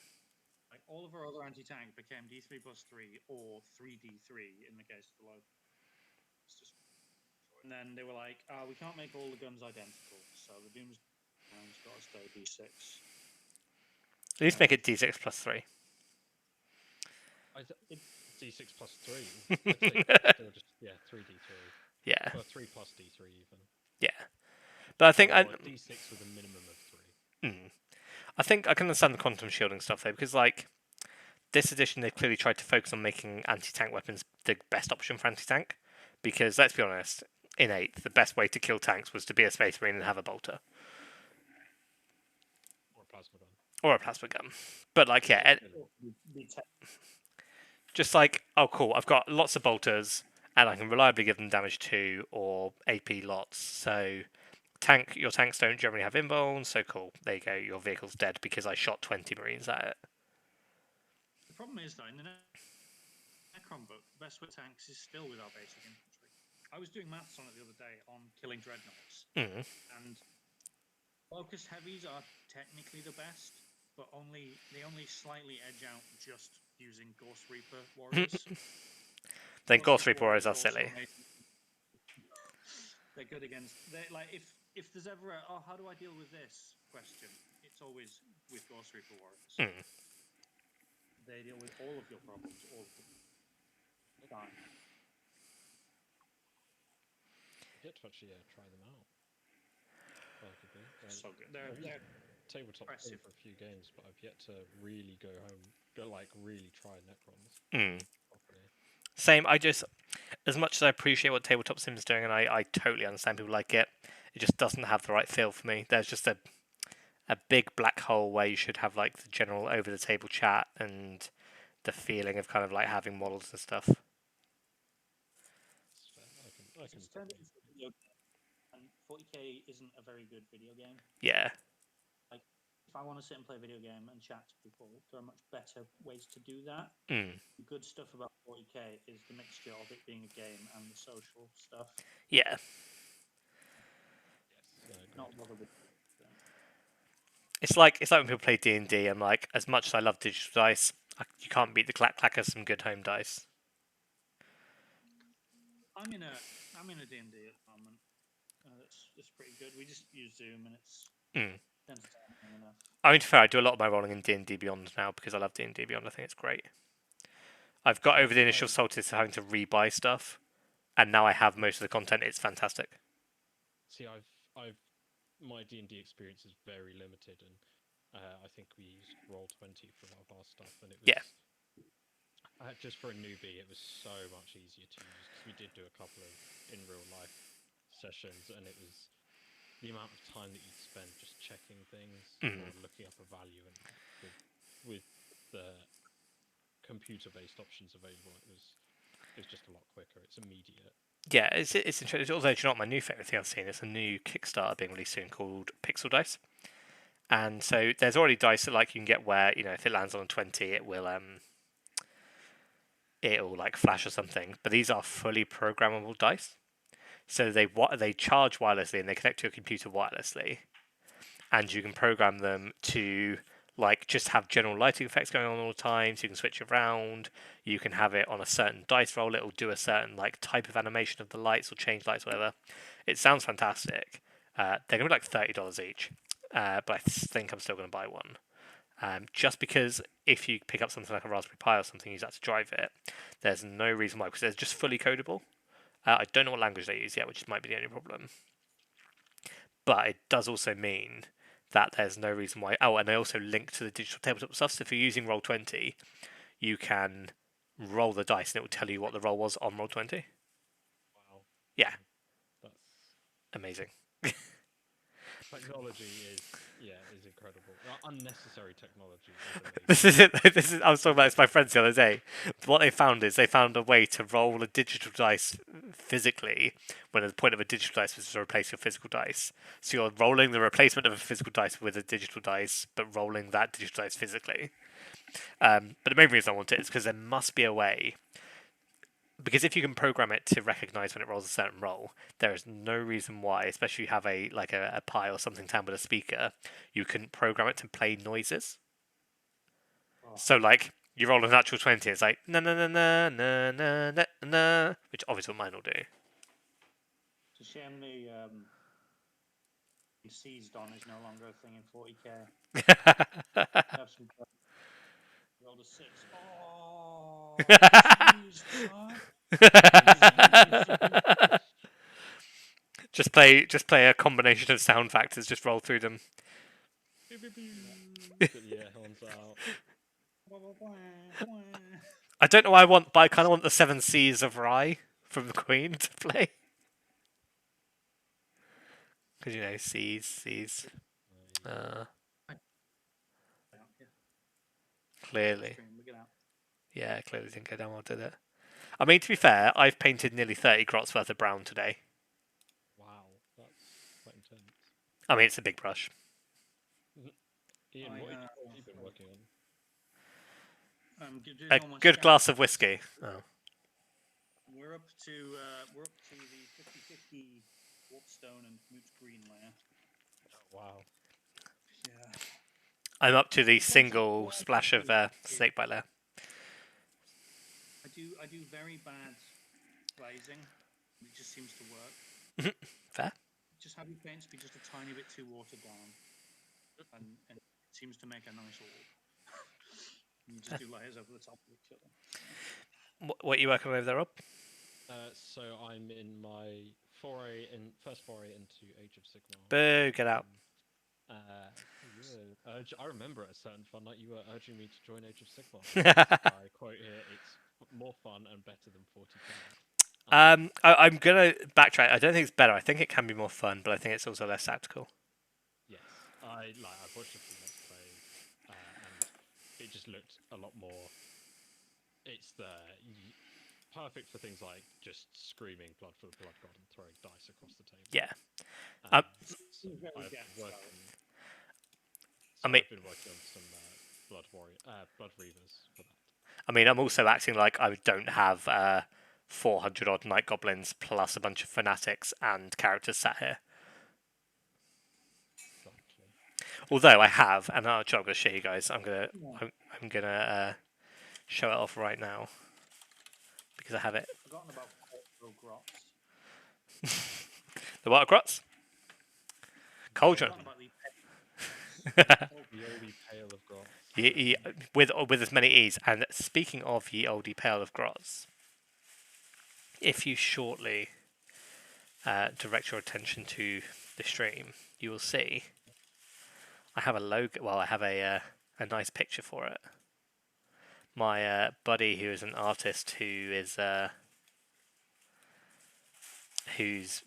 Like all of our other anti-tank became D3+3 or 3D3 in the case of the low. And then they were like, we can't make all the guns identical, so the Doom's got to stay D6. At least make it D6+3. D6+3. I'd say still just 3D3. Yeah. Or 3+D3 even. Yeah. But I think or D6 with a minimum of 3. I think I can understand the quantum shielding stuff though, because like this edition they clearly tried to focus on making anti-tank weapons the best option for anti-tank. Because let's be honest, in 8th, the best way to kill tanks was to be a Space Marine and have a bolter. Or a plasma gun. Or a plasma gun. But like, yeah, just like, oh cool, I've got lots of bolters and I can reliably give them damage 2 or AP lots. So your tanks don't generally have invulns, so cool. There you go, your vehicle's dead because I shot 20 Marines at it. The problem is though, in the Necron book, the best with tanks is still with our basic infantry. I was doing maths on it the other day on killing dreadnoughts, and focused heavies are technically the best, but they only slightly edge out just using Ghost Reaper warriors. Then Ghost Reaper warriors are silly. They're good against. Like if there's ever how do I deal with this question, it's always with Ghost Reaper warriors. They deal with all of your problems all the time. Yet to actually try them out. Arguably. So good. They're tabletop play for a few games, but I've yet to really go home, really try Necrons. Same. I just, as much as I appreciate what Tabletop Sim's doing, and I totally understand people like it, it just doesn't have the right feel for me. There's just a big black hole where you should have like the general over the table chat and the feeling of kind of like having models and stuff. It's turned into a video game, and 40k isn't a very good video game. Yeah. Like, if I want to sit and play a video game and chat to people, there are much better ways to do that. The good stuff about 40k is the mixture of it being a game and the social stuff. Yeah. Yes. Not bother with. It's like when people play D&D. I'm like, as much as I love digital dice, you can't beat the clack of some good home dice. I'm in a D&D at the moment. It's pretty good. We just use Zoom and it's entertaining enough. I mean, to be fair, I do a lot of my rolling in D&D Beyond now because I love D&D Beyond. I think it's great. I've got over the initial saltiness of having to rebuy stuff, and now I have most of the content. It's fantastic. See, my D&D experience is very limited, and I think we used Roll20 for a lot of our stuff, and it was just for a newbie, it was so much easier to use because we did do a couple of in real life sessions, and it was the amount of time that you'd spend just checking things or looking up a value, and with the computer-based options available, it was just a lot quicker. It's immediate. Yeah, it's interesting. Although, do you know what my new favourite thing I've seen? It's a new Kickstarter being released soon called Pixel Dice. And so there's already dice that like you can get where, if it lands on a 20, it will it'll like flash or something. But these are fully programmable dice, so they charge wirelessly and they connect to your computer wirelessly, and you can program them to like just have general lighting effects going on all the time. So you can switch around. You can have it on a certain dice roll. It'll do a certain like type of animation of the lights or change lights, whatever. It sounds fantastic. They're gonna be like $30 each, but I think I'm still gonna buy one. Just because if you pick up something like a Raspberry Pi or something, use that to drive it, there's no reason why, because they're just fully codable. I don't know what language they use yet, which might be the only problem. But it does also mean that there's no reason why. Oh, and they also link to the digital tabletop stuff. So if you're using Roll20, you can roll the dice and it will tell you what the roll was on Roll20. Wow. Yeah. That's Amazing. technology is incredible. Unnecessary technology is amazing. This is it. This is. I was talking about this with my friends the other day. What they found is they found a way to roll a digital dice physically, when the point of a digital dice was to replace your physical dice. So you're rolling the replacement of a physical dice with a digital dice, but rolling that digital dice physically. But the main reason I want it is because there must be a way. Because if you can program it to recognize when it rolls a certain roll, there is no reason why, especially if you have a Pi or something down with a speaker, you couldn't program it to play noises. Oh. So like you roll a natural 20, it's like na na na na na na na na, which obviously mine will do. It's a shame the seized on is no longer a thing in 40k. Have some rolled a 6. Oh, seized, huh? just play a combination of sound factors, just roll through them. Get the air horns out. I don't know what I want, but I kind of want the 7 Cs of Rye from the Queen to play. Because, you know, C's. Clearly. Yeah, clearly didn't go down well, did it? I mean, to be fair, I've painted nearly 30 grots worth of brown today. Wow, that's quite intense. I mean, it's a big brush. Ian, what have you been working on? A good glass of whiskey. Oh. We're up to the 50-50 Warpstone and Moot Green layer. Oh, wow. Yeah. I'm up to the single splash of snakebite layer. I do very bad glazing. It just seems to work. Fair. Just have your paints be just a tiny bit too watered down, and it seems to make a nice orb. You just do layers over the top of each other. What are you working with there, Rob? So I'm in my first foray into Age of Sigmar. Boo, get out. I remember at a certain fun night you were urging me to join Age of Sigmar. I quote here, it's more fun and better than 40k. I'm gonna backtrack. I don't think it's better. I think it can be more fun, but I think it's also less tactical. Yes, I've watched a few Let's Plays, and it just looked a lot more. It's perfect for things like just screaming blood for the blood god and throwing dice across the table. Yeah. I've been working on some blood reavers for that. I mean, I'm also acting like I don't have 400 odd night goblins plus a bunch of fanatics and characters sat here. Exactly. Although I have, and I'm going to show you guys. I'm gonna show it off right now because I have it. I've forgotten about grots. The what grots? Cauldron. The oldie Pail of grots. With as many E's. And speaking of ye oldie Pail of grots, if you shortly direct your attention to the stream, you will see I have a logo. Well, I have a nice picture for it. My buddy, who is an artist, who's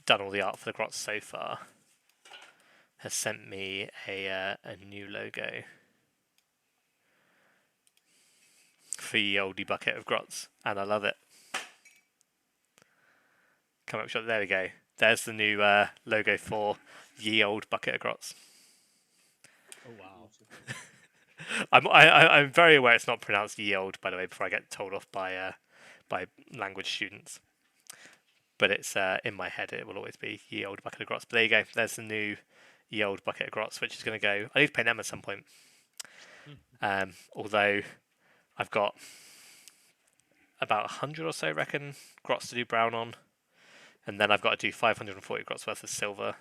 done all the art for the grots so far, has sent me a new logo for ye oldie bucket of grots, and I love it. Come up shot. There we go. There's the new logo for ye old bucket of grots. Oh wow! I'm very aware it's not pronounced ye old, by the way. Before I get told off by by language students. But it's in my head. It will always be ye old bucket of grots. But there you go. There's the new ye old bucket of grots, which is going to go. I need to paint them at some point. Although I've got about 100 or so, I reckon, grots to do brown on, and then I've got to do 540 grots worth of silver,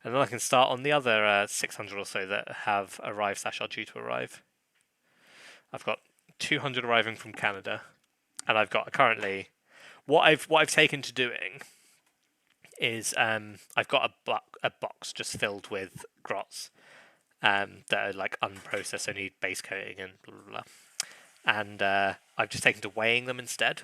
and then I can start on the other 600 or so that have arrived / are due to arrive. I've got 200 arriving from Canada, and I've got currently what I've taken to doing is I've got a box just filled with grots that are like unprocessed, so need base coating and blah blah blah. And I've just taken to weighing them instead,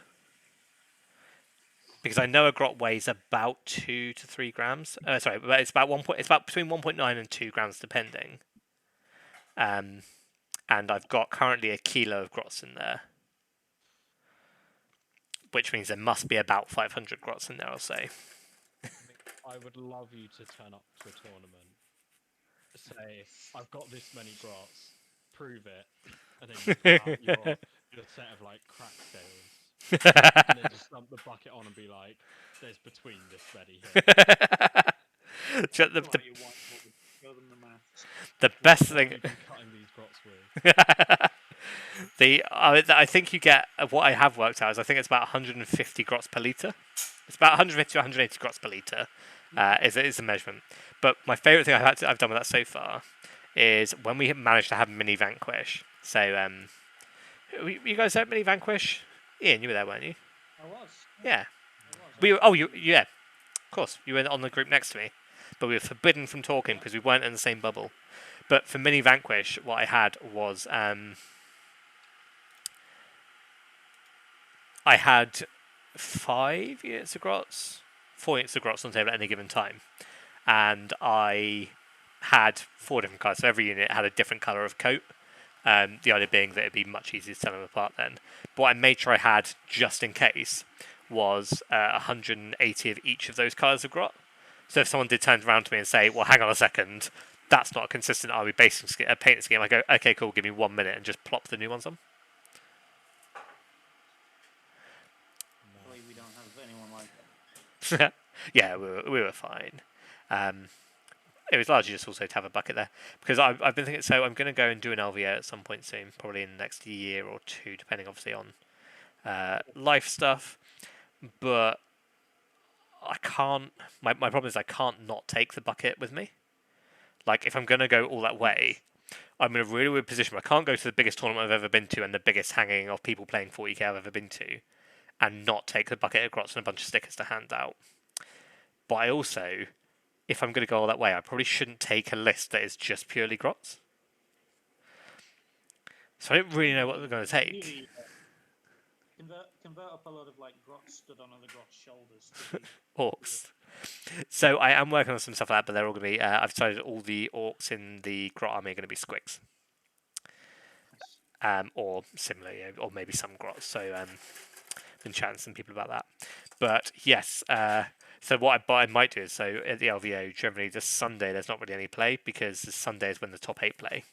because I know a grot weighs about 2 to 3 grams. Sorry, but it's about It's about between 1.9 and 2 grams depending. And I've got currently a kilo of grots in there, which means there must be about 500 grots in there, I'll say. I would love you to turn up to a tournament, say, I've got this many grots, prove it, and then you pull out your set of like crack scales, and then just dump the bucket on and be like, there's between this many here. The best thing. You've been cutting these grots with. I think you get what I have worked out is I think it's about 150 grots per liter. It's about 150 to 180 grots per liter. Is a measurement. But my favourite thing I've done with that so far is when we managed to have mini vanquish. So you guys at mini vanquish? Ian, you were there, weren't you? I was. Yeah. I was. Yeah. Of course, you were on the group next to me, but we were forbidden from talking because we weren't in the same bubble. But for mini vanquish, what I had was I had 5 units of grots, 4 units of grots on the table at any given time, and I had 4 different colours. So every unit had a different colour of coat. The idea being that it'd be much easier to tell them apart then. But what I made sure I had just in case was 180 of each of those colours of grot. So if someone did turn around to me and say, "Well, hang on a second, that's not a consistent army painting scheme," I go, "Okay, cool, give me 1 minute," and just plop the new ones on. We don't have anyone like that. Yeah, we were fine. It was largely just also to have a bucket there, because I've been thinking. So I'm going to go and do an LVO at some point soon, probably in the next year or two, depending obviously on life stuff. But I can't. My problem is I can't not take the bucket with me. Like if I'm going to go all that way, I'm in a really weird position where I can't go to the biggest tournament I've ever been to and the biggest hanging of people playing 40k I've ever been to, and not take the bucket of grots and a bunch of stickers to hand out. But I also, if I'm going to go all that way, I probably shouldn't take a list that is just purely grots. So I don't really know what they're going to take. Really, convert up a lot of like grots stood on other grots' shoulders. Orcs. So I am working on some stuff like that, but they're all going to be. I've decided all the orcs in the grot army are going to be squigs, or similar, or maybe some grots. So been chatting to some people about that. But yes, so what I might do is, so at the LVO, generally this Sunday there's not really any play, because the Sunday is when the top 8 play,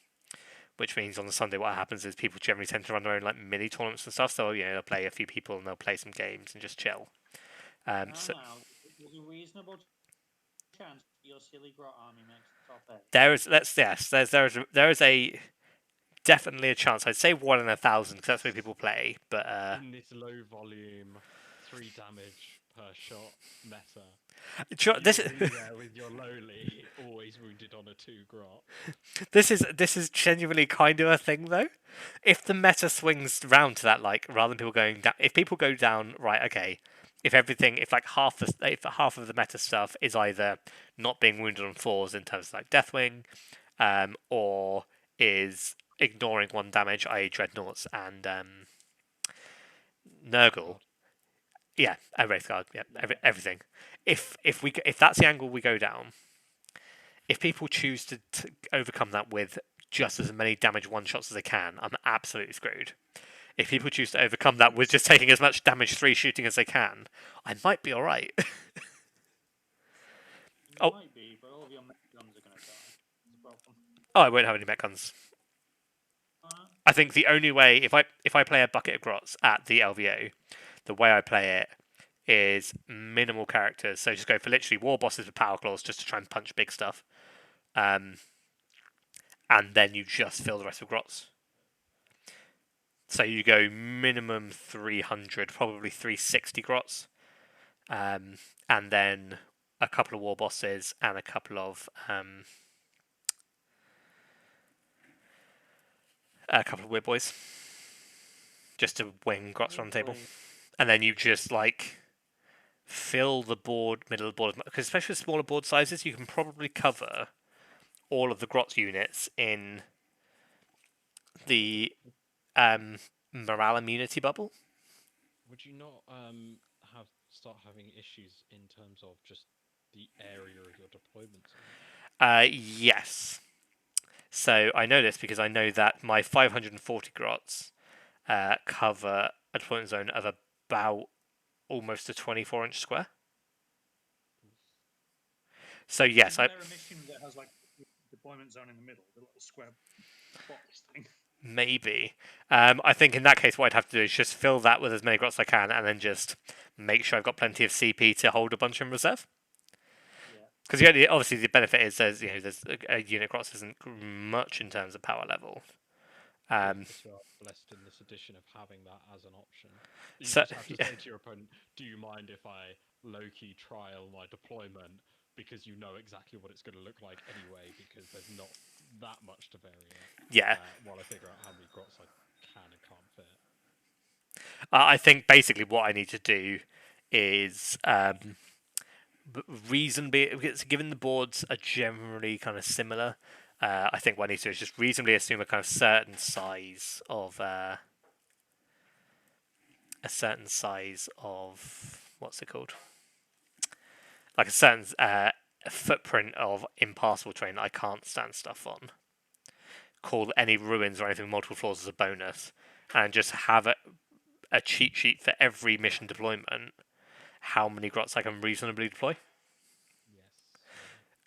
which means on the Sunday what happens is people generally tend to run their own like mini tournaments and stuff. So they'll play a few people and they'll play some games and just chill. So there's a reasonable chance your silly grot army makes the top 8. There is a definitely a chance. I'd say 1 in 1,000 because that's where people play. But in this low volume, 3 damage per shot meta, this with your lowly always wounded on a 2 grot. This is genuinely kind of a thing though. If the meta swings round to that, like rather than people going down, if people go down, right? Okay. If half of the meta stuff is either not being wounded on 4s in terms of like Deathwing, or is ignoring 1 damage, i.e. Dreadnoughts and Nurgle. Yeah, and Wraithguard. Yeah, everything. If that's the angle we go down, if people choose to overcome that with just as many damage 1-shots as they can, I'm absolutely screwed. If people choose to overcome that with just taking as much damage 3 shooting as they can, I might be alright. You might be, but all of your mech guns are going to die. That's the problem. Oh, I won't have any mech guns. I think the only way, if I play a bucket of grots at the LVO, the way I play it is minimal characters. So just go for literally war bosses with power claws just to try and punch big stuff. And then you just fill the rest with grots. So you go minimum 300, probably 360 grots. And then a couple of war bosses and a couple of weird boys. Just to wing grots around the table. And then you just like fill the board, middle of the board, because especially with smaller board sizes, you can probably cover all of the grots units in the morale immunity bubble. Would you not start having issues in terms of just the area of your deployment zone? Yes. So I know this because I know that my 540 grots cover a deployment zone of about almost a 24-inch square. So yes, Isn't there a mission that has like a deployment zone in the middle, the little square box thing? Maybe. I think in that case, what I'd have to do is just fill that with as many grots as I can, and then just make sure I've got plenty of CP to hold a bunch in reserve. Because obviously the benefit is there's a unit grots isn't much in terms of power level. If you are blessed in this edition of having that as an option, you So- just have to say to your opponent, "Do you mind if I low-key trial my deployment because you know exactly what it's going to look like anyway because there's not that much to vary it." Yeah. While I figure out how many grots I can and can't fit. I think basically what I need to do is reasonably, because given the boards are generally kind of similar, I think what I need to do is just reasonably assume a kind of certain size of what's it called? Like a certain footprint of impassable terrain that I can't stand stuff on. Call any ruins or anything with multiple floors as a bonus, and just have a cheat sheet for every mission deployment. How many grots I can reasonably deploy? Yes.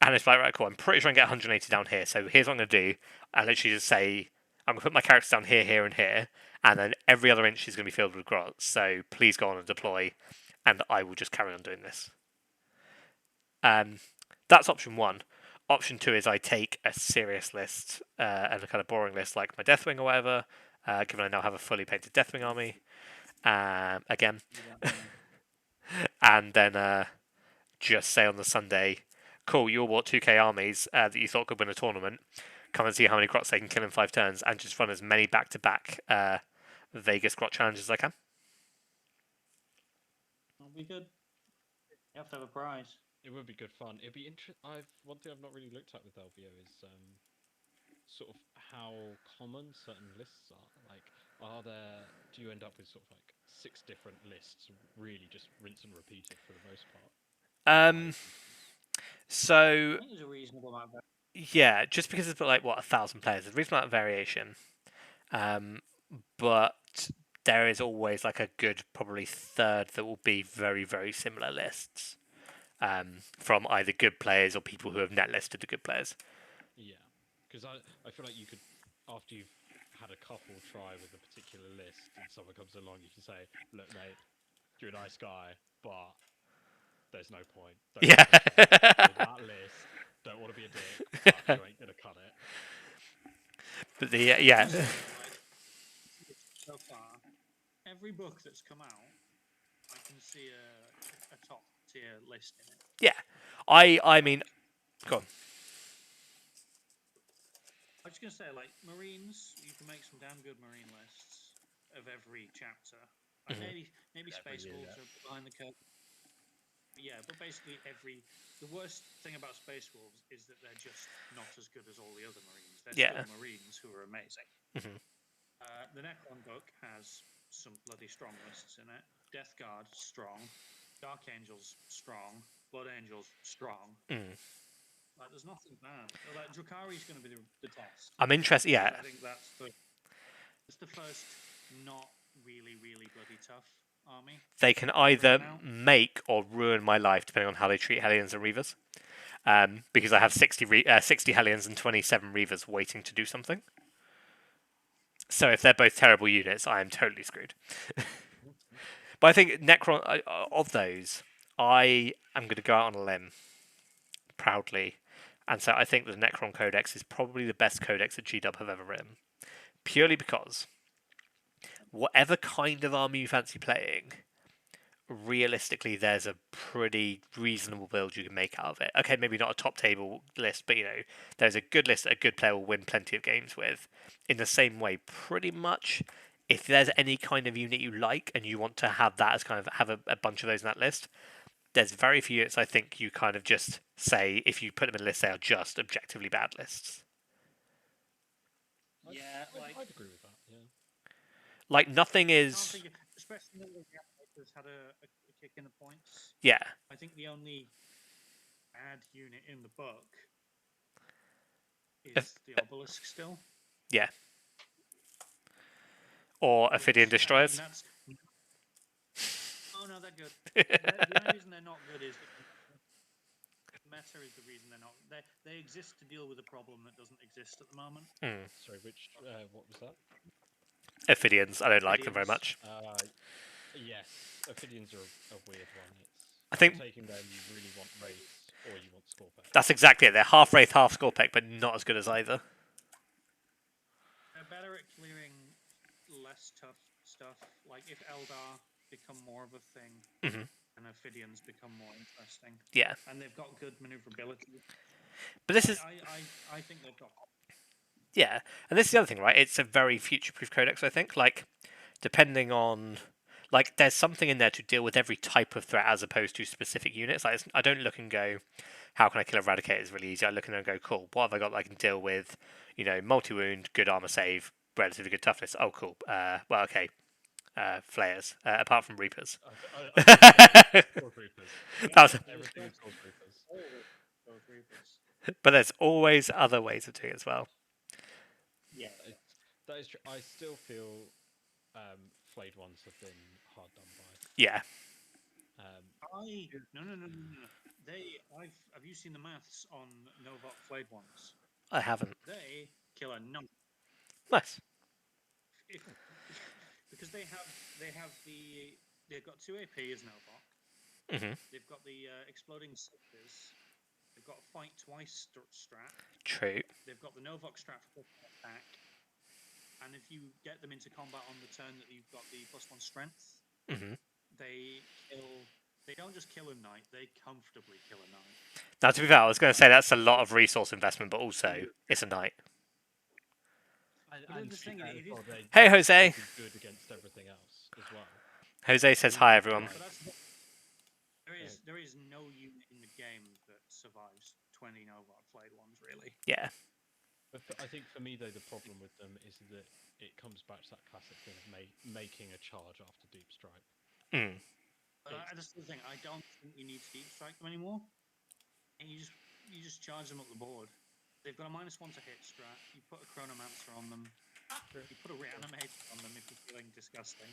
And it's like, right, cool, I'm pretty sure I can get 180 down here. So here's what I'm going to do. I literally just say, I'm going to put my characters down here, here, and here. And then every other inch is going to be filled with grots. So please go on and deploy. And I will just carry on doing this. That's option one. Option two is I take a serious list and a kind of boring list like my Deathwing or whatever, given I now have a fully painted Deathwing army. Again. And then just say on the Sunday, cool, you all bought 2k armies that you thought could win a tournament. Come and see how many grots they can kill in 5 turns, and just run as many back-to-back Vegas grot challenges as I can. That'll be good. You have to have a prize. It would be good fun. It'd be interesting. One thing I've not really looked at with LVO is sort of how common certain lists are. Like, do you end up with sort of like 6 different lists, really just rinse and repeated for the most part? So I think there's a reasonable amount of yeah, just because it's like 1,000 players, there's a reasonable amount of variation. But there is always like a good probably third that will be very, very similar lists. From either good players or people who have net listed the good players. Yeah, because I feel like you could, after you've had a couple try with a particular list and someone comes along, you can say, "Look, mate, you're a nice guy, but there's no point. Don't Yeah. with that list, don't want to be a dick, but you ain't gonna cut it." But yeah. so far. Every book that's come out, I can see a top tier list in it. Yeah. I mean, go on. I was just gonna say, like Marines, you can make some damn good Marine lists of every chapter. Like maybe Space Wolves are behind the curve. But yeah, but basically the worst thing about Space Wolves is that they're just not as good as all the other Marines. They're still Marines who are amazing. The Necron book has some bloody strong lists in it. Death Guard, strong. Dark Angels, strong. Blood Angels, strong. Like, there's nothing bad. Like, Drakari's going to be the test. I'm interested. Yeah, I think that's the first not really, really bloody tough army. They can either make or ruin my life depending on how they treat Hellions and Reavers. Because I have 60 Hellions and 27 Reavers waiting to do something. So if they're both terrible units, I am totally screwed. But I think Necron of those, I am going to go out on a limb proudly, and so I think the Necron Codex is probably the best codex that GW have ever written, purely because whatever kind of army you fancy playing, realistically, there's a pretty reasonable build you can make out of it. Okay, maybe not a top table list, but there's a good list that a good player will win plenty of games with. In the same way, pretty much, if there's any kind of unit you like and you want to have that as kind of have a bunch of those in that list, there's very few units I think you kind of just say, if you put them in a list, they are just objectively bad lists. Yeah, I'd agree with that. Yeah. Like, nothing I is. don't think, especially now that the Reanimators had a kick in the points. Yeah. I think the only bad unit in the book is the Obelisk still. Yeah. Or Ophidian Destroyers. Oh no, they're good. The only reason they're not good is meta is the reason they're not. They exist to deal with a problem that doesn't exist at the moment. Sorry, what was that? Ophidians. I don't like them very much. Yes, Ophidians are a weird one. I think taking them, you really want Wraith or you want Scorpec. That's exactly it. They're half Wraith, half Scorpec, but not as good as either. They're better at clearing less tough stuff. Like if Eldar become more of a thing, and Ophidians become more interesting. Yeah. And they've got good maneuverability. But this is. I think they've got. Yeah, and this is the other thing, right? It's a very future-proof codex, I think. Like, depending on. Like, there's something in there to deal with every type of threat as opposed to specific units. Like, I don't look and go, how can I kill Eradicator? It's really easy. I look and go, cool. What have I got that I can deal with? Multi-wound, good armor save, relatively good toughness. Oh, cool. Well, okay. Flayers, apart from Reapers. Reapers. That was Everything is called Reapers. But there's always other ways of doing it as well. Yeah, that is true. I still feel flayed ones have been hard done by. Yeah. No. Have you seen the maths on Novok flayed ones? I haven't. They kill a number. Nice. Because they've got 2 AP as Novok. They've got the exploding sixes. They've got fight twice strat. True. They've got the Novok strat for attack. And if you get them into combat on the turn that you've got the +1 strength, they don't just kill a knight, they comfortably kill a knight. Now, to be fair, I was going to say that's a lot of resource investment, but also it's a knight. Hey, Jose. Good against everything else as well. Jose says hi, everyone. There is no unit in the game that survives 20 Novok flayed ones, really. Yeah. But I think for me, though, the problem with them is that it comes back to that classic thing of making a charge after deep strike. But that's the thing. I don't think you need to deep strike them anymore. And you just charge them up the board. They've got a -1 to hit strat. You put a Chronomancer on them. You put a Reanimate on them if you're feeling disgusting.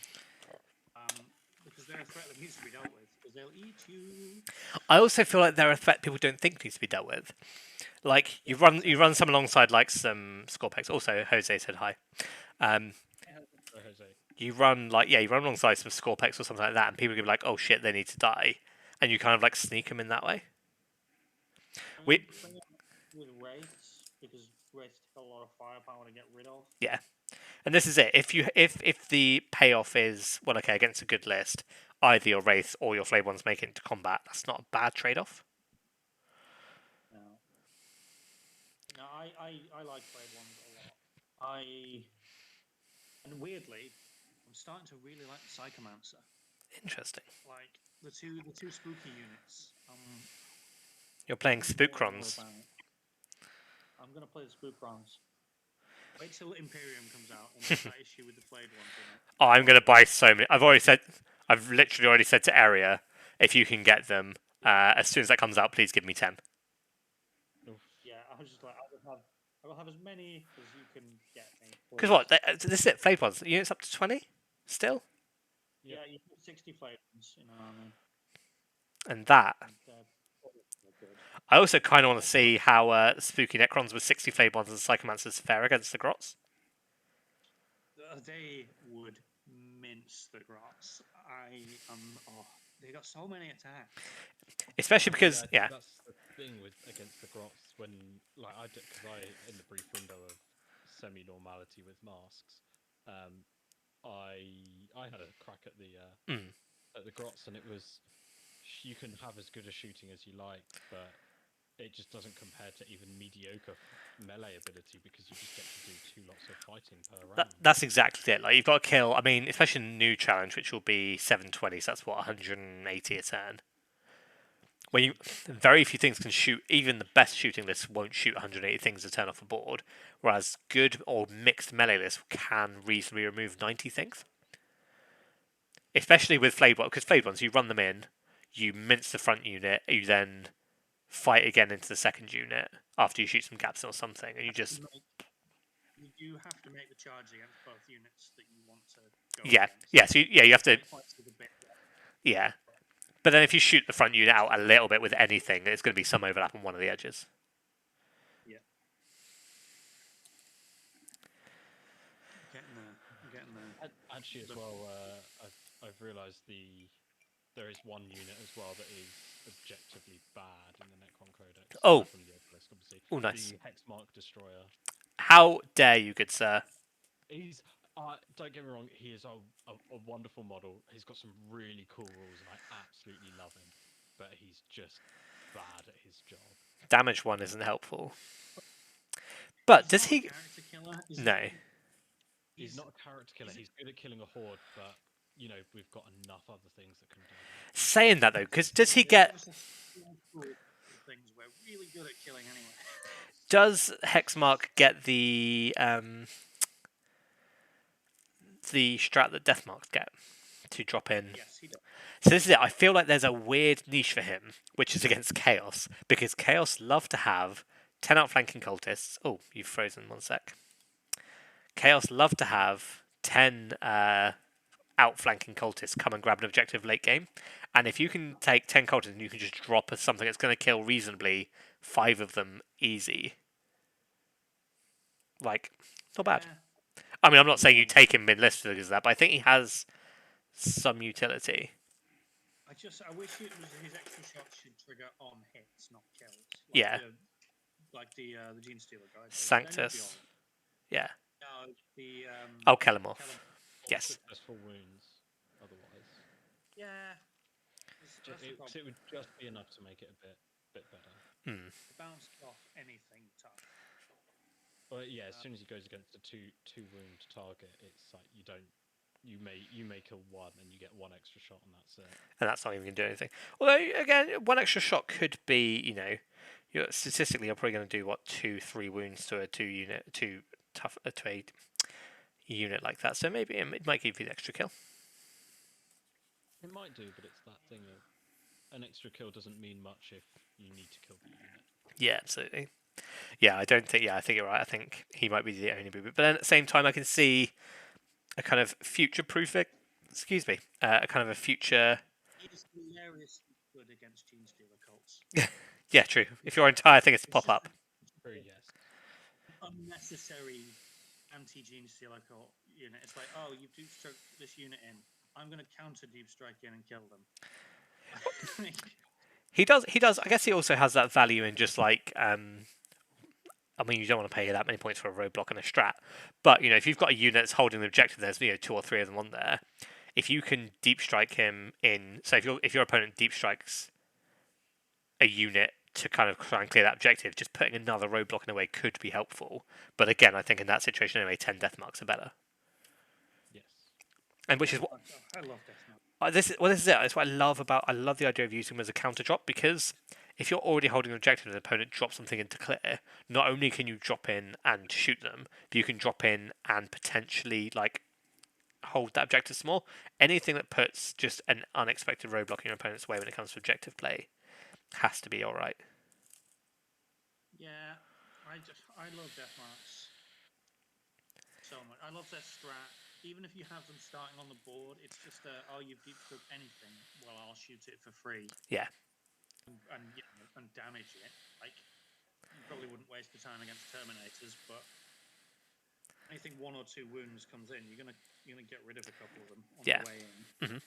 Because they're a threat that needs to be dealt with. Because they'll eat you. I also feel like they're a threat people don't think needs to be dealt with. Like you run some alongside like some Scorpex. Also, Jose said hi. Jose. You run alongside some Scorpex or something like that, and people can be like, "Oh shit, they need to die," and you kind of like sneak them in that way. With Wraiths, because Wraiths take a lot of firepower to get rid of. Yeah, and this is it. If the payoff is against a good list, either your Wraiths or your Flayed ones make it into combat. That's not a bad trade-off. No, I like Flayed ones a lot. And weirdly, I'm starting to really like the Psychomancer. Interesting. Like the two spooky units. You're playing Spookcrons. I'm gonna play the Spookcrons. Wait till Imperium comes out and there's that issue with the flayed ones in it. Oh, I'm gonna buy so many. I've literally already said to Area, if you can get them as soon as that comes out, please give me 10. Yeah, I was just like, I will have as many as you can get me. Because what? This is it. Flayed ones. Units up to 20 still. Yeah, you have 60 flayed ones in an army. And that. I also kind of want to see how Spooky Necrons with 60 Flayed ones and Psychomancers fare against the Grots. they would mince the Grots. They got so many attacks. Especially because that's the thing with against the Grots when like I did because I in the brief window of semi-normality with masks, um, I had a crack at the Grots and it was you can have as good a shooting as you like, but it just doesn't compare to even mediocre melee ability because you just get to do 2 lots of fighting per round. that's exactly it. Like you've got to kill. I mean, especially in the new challenge, which will be 720. So that's what 180 a turn. When you very few things can shoot, even the best shooting lists won't shoot 180 things a turn off a board, whereas good or mixed melee lists can reasonably remove 90 things. Especially with flayed ones, because flayed ones you run them in, you mince the front unit, you then fight again into the second unit after you shoot some gaps or something, and you just You do have to make the charge against both units that you want to go yeah against. So you have to A bit, yeah. But then if you shoot the front unit out a little bit with anything, there's going to be some overlap on one of the edges. Yeah. Getting there. Actually, as well, I've realised there is one unit as well that is objectively bad in the Necron Codex. Oh. Aside from the Obelisk, obviously. Oh, nice. The Hexmark Destroyer. How dare you, good sir? He's don't get me wrong, he is a wonderful model. He's got some really cool rules, and I absolutely love him. But he's just bad at his job. Damage one isn't helpful. But does he? Character killer, no. He's not a character killer. He's good at killing a horde, but you know we've got enough other things that can do that. Saying that though, because does he get? Things we're really good at killing anyway. Does Hexmark get the strat that Deathmarks get to drop in? Yes, he does. So this is it. I feel like there's a weird niche for him, which is against Chaos, because Chaos love to have 10 outflanking cultists. Oh, you've frozen 1 sec. Chaos love to have 10 outflanking cultists come and grab an objective late game. And if you can take 10 cultists and you can just drop something that's going to kill reasonably 5 of them easy, like, not bad. Yeah. I mean, I'm not saying you take him mid-list because of that, but I think he has some utility. I wish it was his extra shots should trigger on hits, not kills. Like the Gene Stealer guy. Sanctus. Yeah. No, the Kelemorph. Yes. Successful wounds. Otherwise. Yeah. It would just be enough to make it a bit better. Bounced off anything tough. Well, yeah. As soon as he goes against a two wound target, it's like you may kill one and you get 1 extra shot and that's it. And that's not even going to do anything. Although again, 1 extra shot could be, statistically you're probably going to do 2-3 wounds to a 2 unit to a unit like that. So maybe it might give you the extra kill. It might do, but it's that thing of an extra kill doesn't mean much if you need to kill the unit. Yeah, absolutely. Yeah, I think you're right. I think he might be the only booby. But then at the same time, I can see a kind of future-proofing. Excuse me. A kind of a future. He's hilariously good against Gene Stealer cults. Yeah, true. If your entire thing is to pop up. True, yes. Unnecessary anti-Gene Stealer cult unit. It's like, oh, you've deep struck this unit in. I'm going to counter deep strike in and kill them. He does. I guess he also has that value in just like. I mean, you don't want to pay that many points for a roadblock and a strat, but if you've got a unit that's holding the objective, there's 2 or 3 of them on there. If you can deep strike him in, so if your opponent deep strikes a unit to kind of try and clear that objective, just putting another roadblock in a way could be helpful. But again, I think in that situation anyway, 10 death marks are better. Yes. And which is what I love death marks. this is it. That's what I love the idea of using him as a counter drop, because if you're already holding an objective and the opponent drops something into clear, not only can you drop in and shoot them, but you can drop in and potentially hold that objective small. Anything that puts just an unexpected roadblock in your opponent's way when it comes to objective play has to be alright. Yeah, I love death marks so much. I love their strat. Even if you have them starting on the board, it's just you've deep struck anything, well, I'll shoot it for free. Yeah. And damage it. Like, you probably wouldn't waste the time against Terminators, but I think 1 or 2 wounds comes in, you're gonna get rid of a couple of them on Yeah. the way in.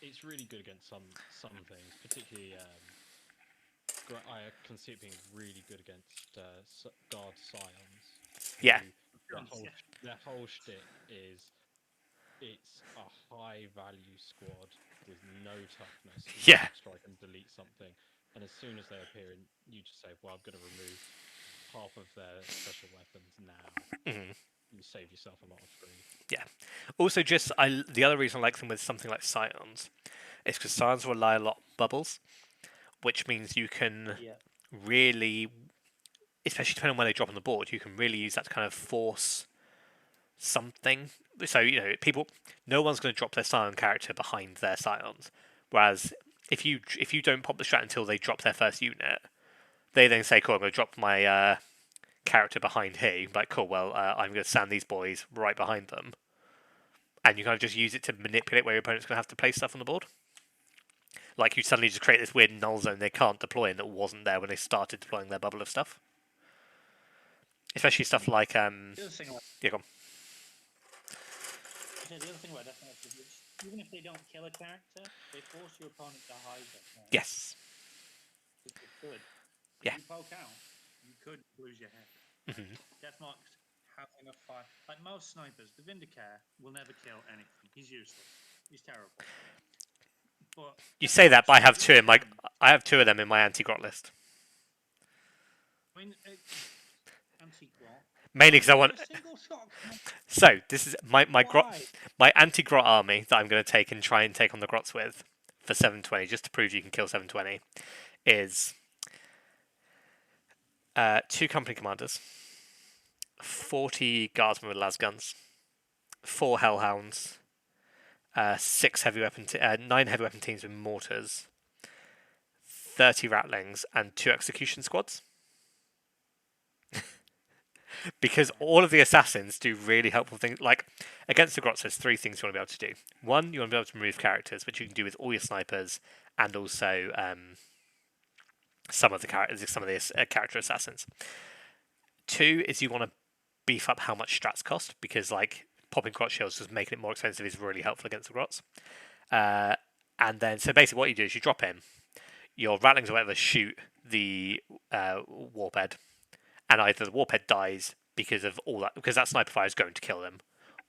It's really good against some things, particularly. I can see it being really good against guard scions, who Yeah. their whole shtick is it's a high value squad with no toughness. You Yeah. can't strike and delete something, and as soon as they appear, you just say, "Well, I'm going to remove half of their special weapons now." Mhm. You save yourself a lot of grief. Yeah. Also, the other reason I like them with something like scions is because scions rely a lot on bubbles, which means you can Yeah. really, especially depending on where they drop on the board, you can really use that to kind of force something. So no one's going to drop their scion character behind their scions. Whereas if you don't pop the strat until they drop their first unit, they then say, "Cool, I'm going to drop my character behind here." Like, cool, well, I'm going to stand these boys right behind them, and you kind of just use it to manipulate where your opponent's going to have to place stuff on the board. Like, you suddenly just create this weird null zone they can't deploy in that wasn't there when they started deploying their bubble of stuff. Especially stuff like The other thing, yeah, go on. the other thing about death knights is even if they don't kill a character, they force your opponent to hide their character. Yes. Which is good. If Yeah. you poke out, you could lose your head. Mhm. Death Knights have enough fire. Like most snipers, the Vindicare will never kill anything. He's useless. He's terrible. But You Death say that, Knights, but if I have two of them in my anti-grot list. I mean, anti-grot. Mainly because I want. A single shot. So this is my Why? my anti-grot army that I'm going to take and try and take on the grots with for 720, just to prove you can kill 720, is 2 company commanders, 40 guardsmen with las guns, 4 hellhounds, 9 heavy weapon teams with mortars, 30 ratlings, and 2 execution squads. Because all of the assassins do really helpful things. Like, against the grots, there's 3 things you want to be able to do. 1, you want to be able to remove characters, which you can do with all your snipers, and also some of the character assassins. 2 is you want to beef up how much strats cost, because like popping grot shields just making it more expensive is really helpful against the grots. And then, so basically what you do is you drop in, your rattlings or whatever shoot the warped, and either the warped dies because of all that, because that sniper fire is going to kill them,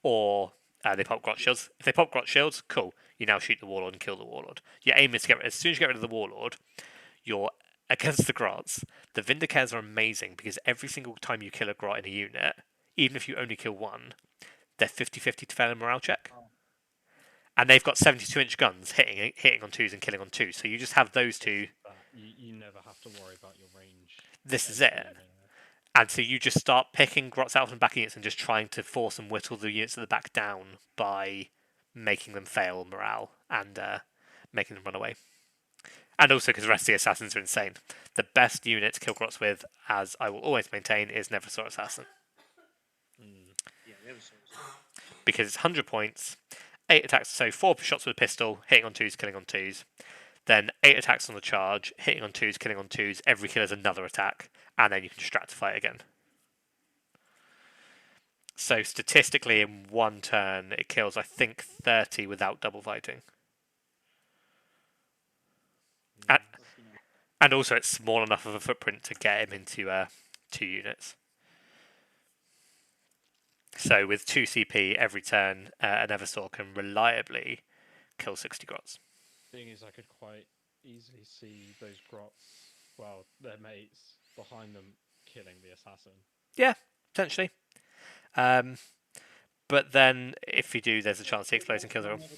or they pop grot shields. If they pop grot shields, cool, you now shoot the warlord and kill the warlord. Your aim is to as soon as you get rid of the warlord, you're against the grots. The Vindicares are amazing because every single time you kill a grot in a unit, even if you only kill one, they're 50-50 to fail a morale check. Oh. And they've got 72-inch guns hitting on 2s and killing on 2s. So you just have those 2. You never have to worry about your range. This is it. And so you just start picking grots out from back units and just trying to force and whittle the units at the back down by making them fail morale and making them run away. And also because the rest of the assassins are insane. The best unit to kill grots with, as I will always maintain, is Never Saw Assassin. Yeah, Never Saw Assassin. Because it's 100 points, 8 attacks, so 4 shots with a pistol, hitting on 2s, killing on 2s. Then 8 attacks on the charge, hitting on 2s, killing on 2s. Every kill is another attack, and then you can stratify it again. So statistically, in one turn, it kills, I think, 30 without double fighting. And also, it's small enough of a footprint to get him into 2 units. So with 2 CP every turn, an Eversaw can reliably kill 60 grots. Thing is, I could quite easily see those grots, well, their mates behind them killing the assassin. Yeah, potentially. But then, if you do, there's a chance he explodes and kills everyone.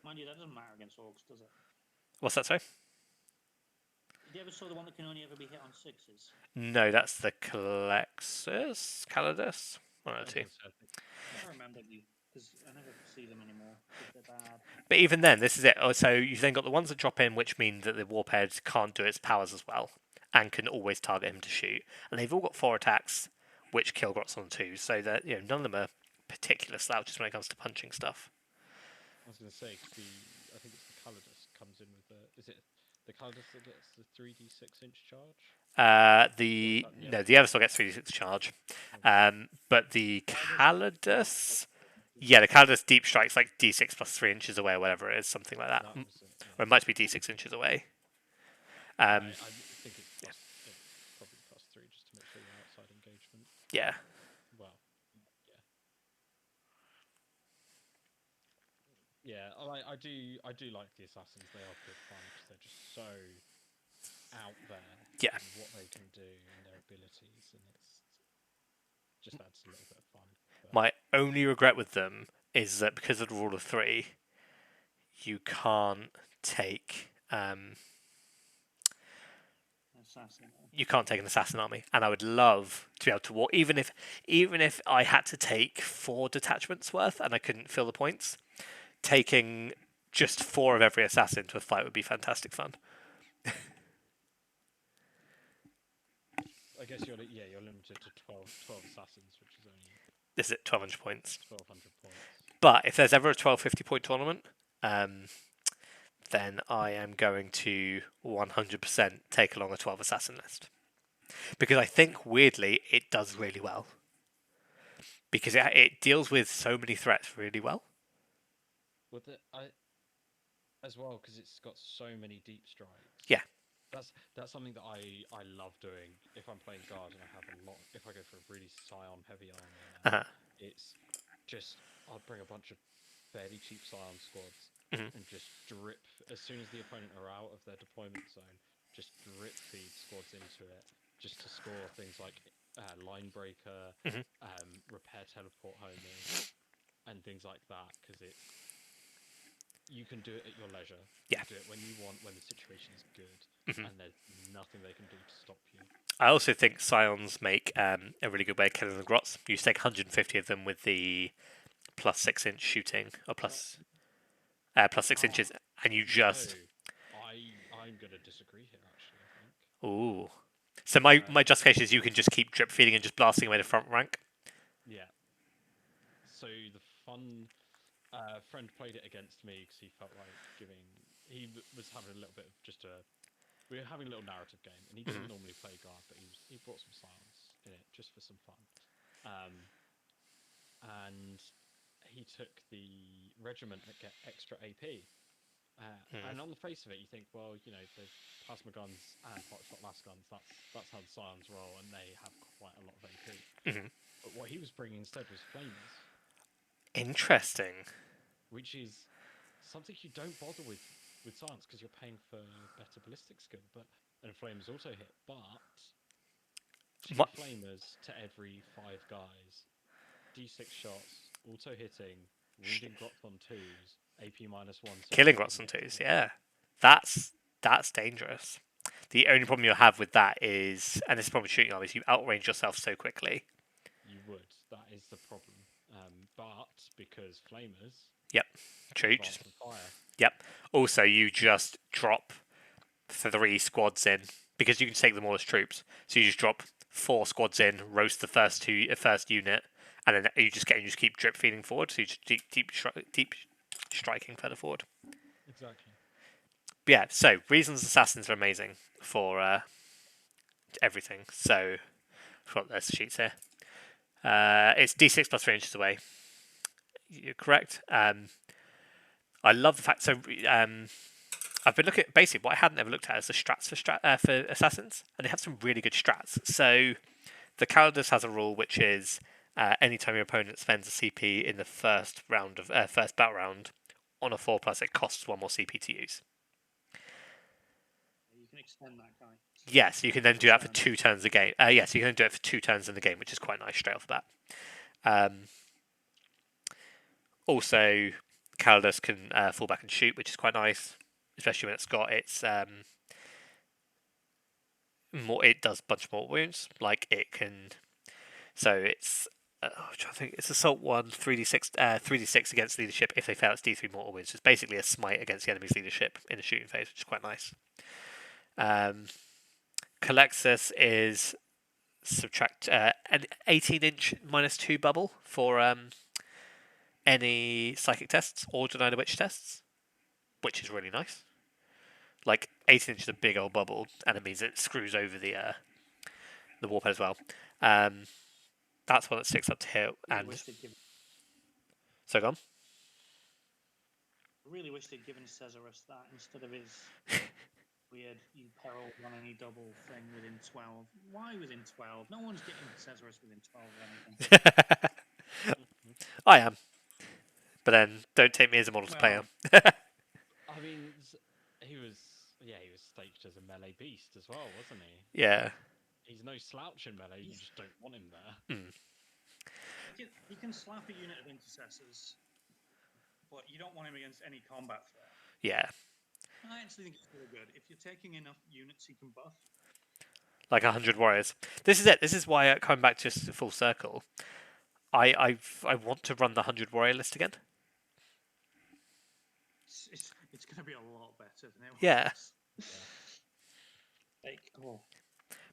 Mind you, that doesn't matter against orcs, does it? What's that, sorry? Did you ever saw the one that can only ever be hit on 6s? No, that's the Calidus? One or two. I remember these, because I never see them anymore, because they're bad. But even then, this is it. So you've then got the ones that drop in, which mean that the Warped can't do its powers as well, and can always target him to shoot. And they've all got 4 attacks, which kill grots on 2, so that none of them are particular slouches when it comes to punching stuff. I was going to say, I think it's the Calidus comes in with the... Is it The Caldas that gets the 3d6-inch charge? The Yeah. no, the Eversol gets 3d6 charge, but the Calidus, yeah, the Calidus deep strikes like d6 plus 3 inches away or whatever it is, something like that, That was it. or it might be d6 inches away. I think it's probably +3 just to make sure you're outside engagement. Yeah. Well, yeah. I do like the assassins. They are good fun because they're just so out there. Yeah. In what they can do and their abilities, and it's just adds a little bit of fun. But My only regret with them is that because of the rule of 3, you can't take Assassin. you can't take an assassin army, and I would love to be able to walk. Even if I had to take 4 detachments worth and I couldn't fill the points, taking just 4 of every assassin to a fight would be fantastic fun. I guess you're limited to 12 assassins, which is only This is at 1200 points. 1200 points. But if there's ever a 1250 point tournament, then I am going to 100% take along a 12 assassin list. Because I think, weirdly, it does really well. Because it deals with so many threats really well. With it, as well, because it's got so many deep strikes. Yeah. That's something that I love doing. If I'm playing guard and I have a lot, if I go for a really Scion heavy army, it's just I'll bring a bunch of fairly cheap Scion squads and just drip as soon as the opponent are out of their deployment zone. Just drip feed squads into it, just to score things like line breaker, repair teleport homing, and things like that. Because you can do it at your leisure. Yeah. You do it when you want, when the situation is good, and there's nothing they can do to stop you. I also think Scions make a really good way of killing the grots. You take 150 of them with the plus 6-inch shooting, or plus 6 inches, and you just... I'm going to disagree here, actually, I think. Ooh. So my justification is you can just keep drip feeding and just blasting away the front rank. Yeah. So the fun... friend played it against me because he felt like giving... He was having a little bit of just a... We were having a little narrative game, and he doesn't normally play guard, but he brought some Scions in it just for some fun. And he took the regiment that get extra AP. And on the face of it, you think, well, there's plasma guns and hotshot las guns. That's how the Scions roll, and they have quite a lot of AP. But what he was bringing instead was flamers. Interesting. Which is something you don't bother with Scions because you're paying for better ballistic skill. And flamers also hit, but 2 flamers to every 5 guys, D6 shots, auto hitting, wounding grots on 2s, AP -1. Killing grots on 2s, yeah. That's dangerous. The only problem you'll have with that is, and this is probably shooting armies, you outrange yourself so quickly. You would. That is the problem. But because flamers... Yep. True. Fire. Yep. Also, you just drop 3 squads in, because you can take them all as troops. So you just drop 4 squads in, roast the first unit, and then you just keep drip feeding forward. So you just deep striking further forward. Exactly. But yeah. So reasons assassins are amazing for everything. So I've got those sheets here. It's D6 plus 3 inches away. You're correct. I love the fact. So I've been looking at basically what I hadn't ever looked at is the strats for assassins, and they have some really good strats. So the Calidus has a rule which is anytime your opponent spends a CP in the first battle round on a 4+, it costs 1 more CP to use. You can extend that guy. Yes, you can then do that for 2 turns a game. Yes, you can then do it for 2 turns in the game, which is quite nice straight off the bat. Also, Calidus can fall back and shoot, which is quite nice, especially when it's got its more. It does a bunch more wounds. Like it can. So it's. I'm trying to think. It's Assault 1, 3d6 against leadership. If they fail, it's D3 mortal wounds. It's basically a smite against the enemy's leadership in the shooting phase, which is quite nice. Calexis is subtract an 18-inch -2 bubble for any psychic tests or deny the witch tests, which is really nice. Like 18 inches is a big old bubble, and it means it screws over the warp head as well. That's one that sticks up to here. Really And wish they'd given. so gone. Really wish they'd given Cesarus that instead of his weird "you peril on any double" thing within 12. Why within 12? No one's getting Cesarus within 12 of anything. I am, but then don't take me as a model to play Well, him. I mean, he was staged as a melee beast as well, wasn't he? Yeah. He's no slouch in melee. You just don't want him there. You can slap a unit of intercessors, but you don't want him against any combat threat. Yeah. I actually think it's really good. If you're taking enough units, you can buff. Like 100 warriors. This is it. This is why, coming back just full circle, I want to run the 100 warrior list again. It's going to be a lot better than it was. Yeah. Like, oh.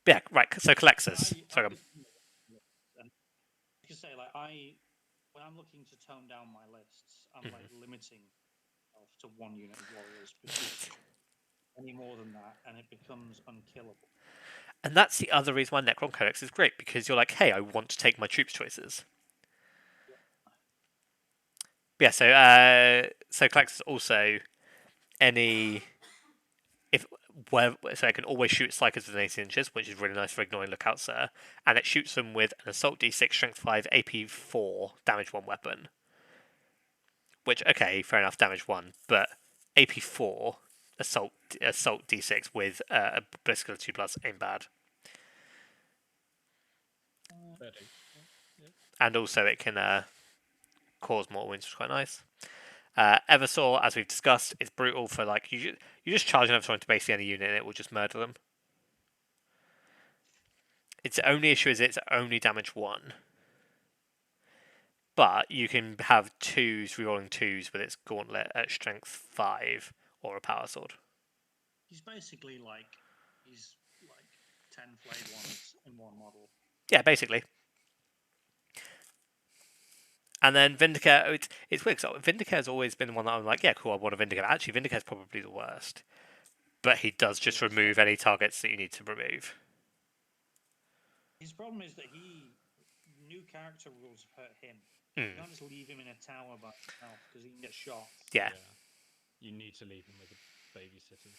Yeah, right. So collectors. Sorry. You say when I'm looking to tone down my lists, I'm like limiting myself to one unit of warriors because any more than that, and it becomes unkillable. And that's the other reason why Necron Codex is great, because you're like, hey, I want to take my troops choices. Yeah. So collectors also so it can always shoot Psykers within 18 inches, which is really nice for ignoring Lookout Sir, and it shoots them with an Assault D6, Strength 5, AP 4, Damage 1 weapon. Which, okay, fair enough, Damage 1, but AP 4, Assault D6 with a Ballistic 2+, ain't bad. And also it can cause mortal wounds, which is quite nice. Eversaw, as we've discussed, is brutal for you just charge an Eversaw into basically any unit and it will just murder them. Its only issue is it's only damage 1. But you can have rerolling 2s with its gauntlet at strength 5 or a power sword. He's basically like 10 flayed ones in one model. Yeah, basically. And then Vindicare, it's weird because Vindicare's always been one that I'm like, yeah, cool, I want a Vindicare. Actually, Vindicare's probably the worst. But he does just remove any targets that you need to remove. His problem is that new character rules hurt him. You can't just leave him in a tower by himself because he can get shot. Yeah. You need to leave him with the babysitters.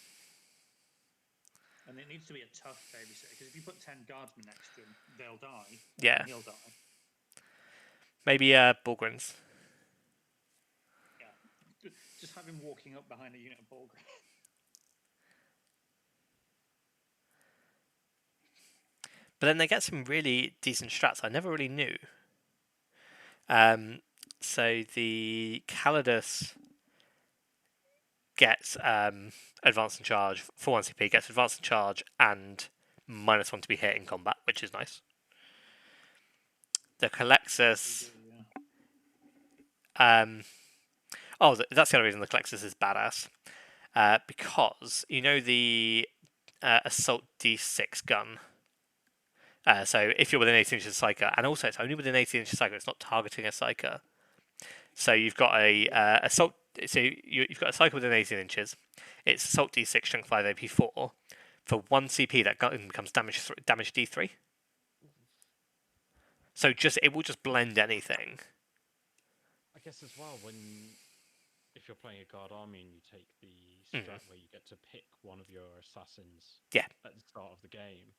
And it needs to be a tough babysitter, because if you put 10 guardsmen next to him, they'll die. Yeah. He'll die. Maybe Bulgrins. Yeah. Just have him walking up behind a unit of Bulgrins. But then they get some really decent strats I never really knew. So the Calidus gets advanced in charge for 1 CP, gets advanced in charge and -1 to be hit in combat, which is nice. The Calexis. That's the other reason the Calexis is badass. Because you know the Assault D6 gun. So if you're within 18 inches of Psyker, and also it's only within 18 inches of Psyker, it's not targeting a Psyker. So you've got a assault. So you've got a Psyker within 18 inches. It's Assault D6, Strength 5, AP 4. For 1 CP, that gun becomes damage D3. So it will just blend anything. I guess as well, if you're playing a guard army and you take the strat where you get to pick one of your assassins at the start of the game,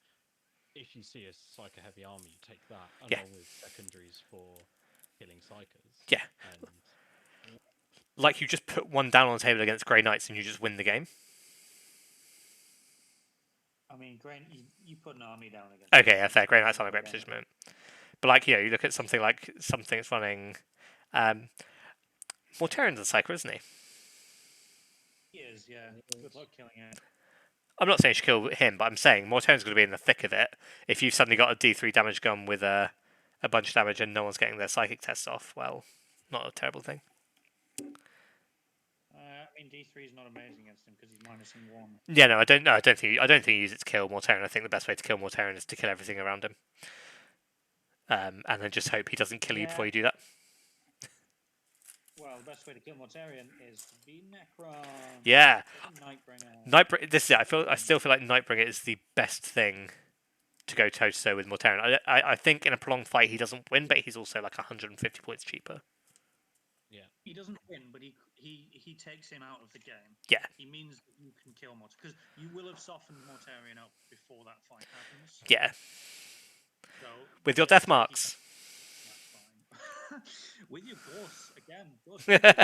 if you see a Psyker heavy army, you take that along with secondaries for killing Psykers. Yeah. And like you just put one down on the table against Grey Knights and you just win the game. I mean, you put an army down against. Okay, yeah, fair. Grey Knights aren't a great position. But you look at something that's running. Mortarian's a Psyker, isn't he? He is, yeah. Good luck killing it. I'm not saying you should kill him, but I'm saying Mortarian's going to be in the thick of it. If you've suddenly got a D3 damage gun with a bunch of damage and no one's getting their psychic tests off, well, not a terrible thing. I mean, D3 is not amazing against him because he's -1. Yeah, no, I don't think you use it to kill Mortarian. I think the best way to kill Mortarian is to kill everything around him, and then just hope he doesn't kill you before you do that. Well, Well, the best way to kill Mortarion is to be Necron. Yeah. Nightbringer. This is it. I still feel like Nightbringer is the best thing to go toe to toe with Mortarion. I think in a prolonged fight he doesn't win, but he's also like 150 points cheaper. Yeah. He doesn't win, but he takes him out of the game. Yeah. He means that you can kill Mortarion because you will have softened Mortarion up before that fight happens. Yeah. So With your death marks. That's fine. With your Gorse again, Gorse Warriors.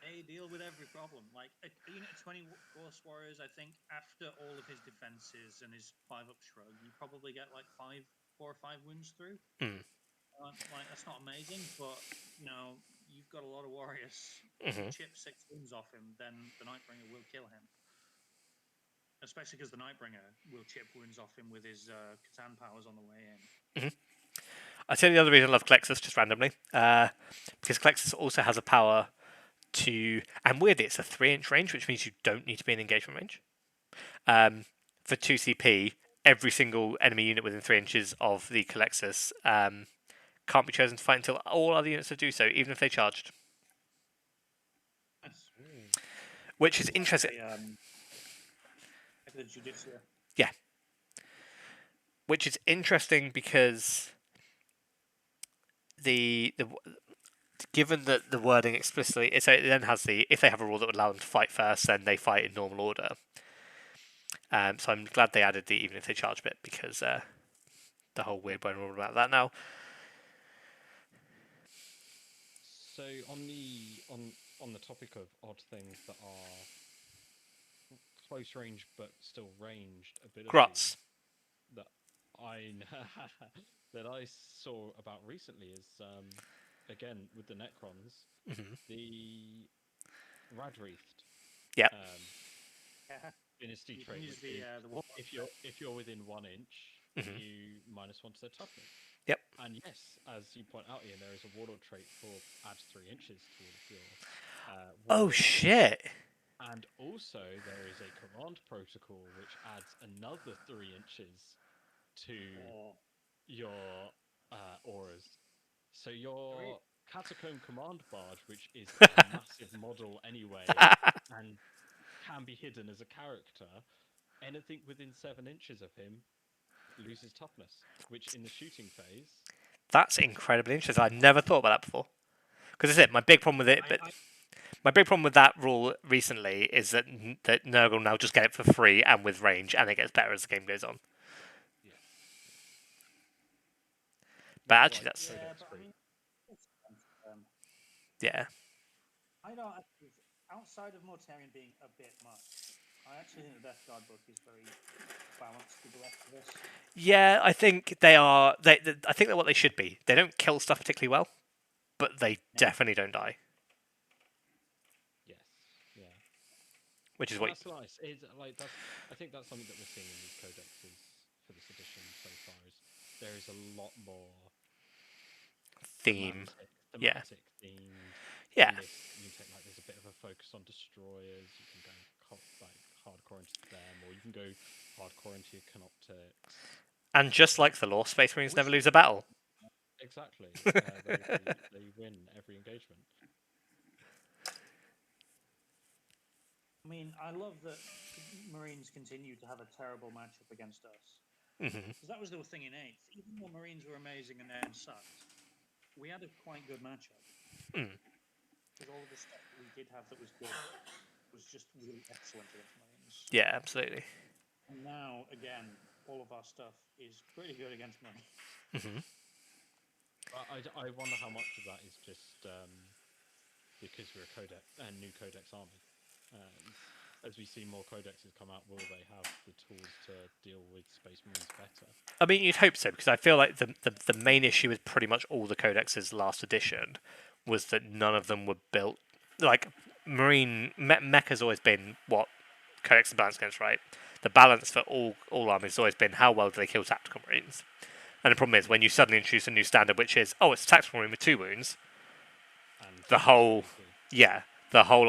They deal with every problem. Like a unit of 20 Gorse Warriors, I think after all of his defenses and his 5-up shrug, you probably get like 4 or 5 wounds through. Like that's not amazing, but you've got a lot of warriors. You chip 6 wounds off him, then the Nightbringer will kill him. Especially because the Nightbringer will chip wounds off him with his Catan powers on the way in. I tell you the other reason I love Klexus, just randomly, because Klexus also has a power to, and weirdly, it's a 3-inch range, which means you don't need to be in engagement range. For 2 CP, every single enemy unit within 3 inches of the Klexus can't be chosen to fight until all other units do so, even if they charged. Nice. Which is interesting. Like the Judicia. Yeah. Which is interesting because given that the wording explicitly, it then has if they have a rule that would allow them to fight first, then they fight in normal order. So I'm glad they added the even if they charge bit, because the whole weird bone rule about that now. So on the topic of odd things that are close range but still ranged abilities, Grots. that I saw about recently is again with the Necrons, the Radwreathed. Yep. Dynasty trait. If you're within 1 inch, you -1 to their toughness. Yep. And yes, as you point out, Ian, there is a warlord trait for adds 3 inches towards your. Oh shit! And also there is a command protocol which adds another 3 inches to your auras. So your Catacomb Command Barge, which is a massive model anyway, and can be hidden as a character, anything within 7 inches of him loses toughness, which in the shooting phase... That's incredibly interesting. I never thought about that before. Because that's it. My big problem with it, my big problem with that rule recently is that Nurgle now just get it for free and with range, and it gets better as the game goes on. Yeah. But actually, that's... Yeah. I don't actually, outside of Mortarion being a bit much, I actually think the Death Guard book is very balanced with the rest of this. Yeah, I think they are. I think they're what they should be. They don't kill stuff particularly well, but they definitely don't die. Yes. Yeah. Which is what. That's nice. I think that's something that we're seeing in these codexes for this edition so far. Is there is a lot more thematic themed. Yeah. You can take there's a bit of a focus on destroyers. You can go hardcore into them, or you can go hardcore into your Canoptics. And just like the law, Space Marines never lose a battle. Exactly. They win every engagement. I mean, I love that Marines continue to have a terrible matchup against us. Because that was the thing in 8th. Even though Marines were amazing and then sucked, we had a quite good matchup. Because all of the stuff that we did have that was good was just really excellent against Marines. Yeah, absolutely. And now, again, all of our stuff is pretty good against Marines. I wonder how much of that is just because we're a new codex army. As we see more codexes come out, will they have the tools to deal with Space Marines better? I mean, you'd hope so, because I feel like the main issue with pretty much all the codexes last edition was that none of them were built. Like, Mech has always been what codex is balanced against, right? The balance for all armies has always been how well do they kill tactical Marines. And the problem is, when you suddenly introduce a new standard, which is, it's a tactical Marine with 2 wounds, And the whole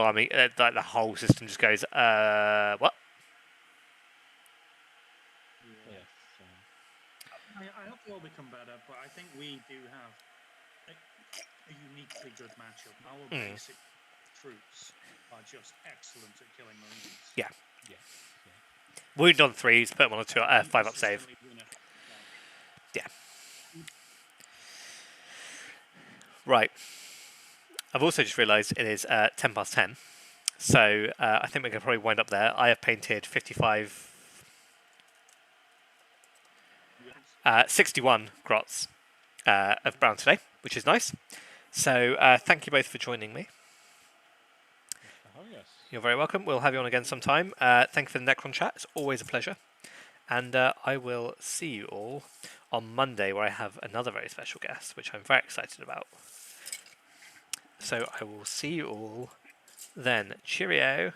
army, the whole system just goes, what? Yes. I hope they all become better, but I think we do have... a uniquely good matchup. Our basic troops are just excellent at killing Marines. Yeah. Yeah. Wound on 3s, put them on a 2 And 5 up save. consistently win it. Yeah. Right. I've also just realised it is 10 past 10. So I think we're going to probably wind up there. I have painted 61 grots of brown today, which is nice. So thank you both for joining me. Oh yes. You're very welcome. We'll have you on again sometime. Thank you for the Necron chat. It's always a pleasure. And I will see you all on Monday, where I have another very special guest, which I'm very excited about. So I will see you all then. Cheerio.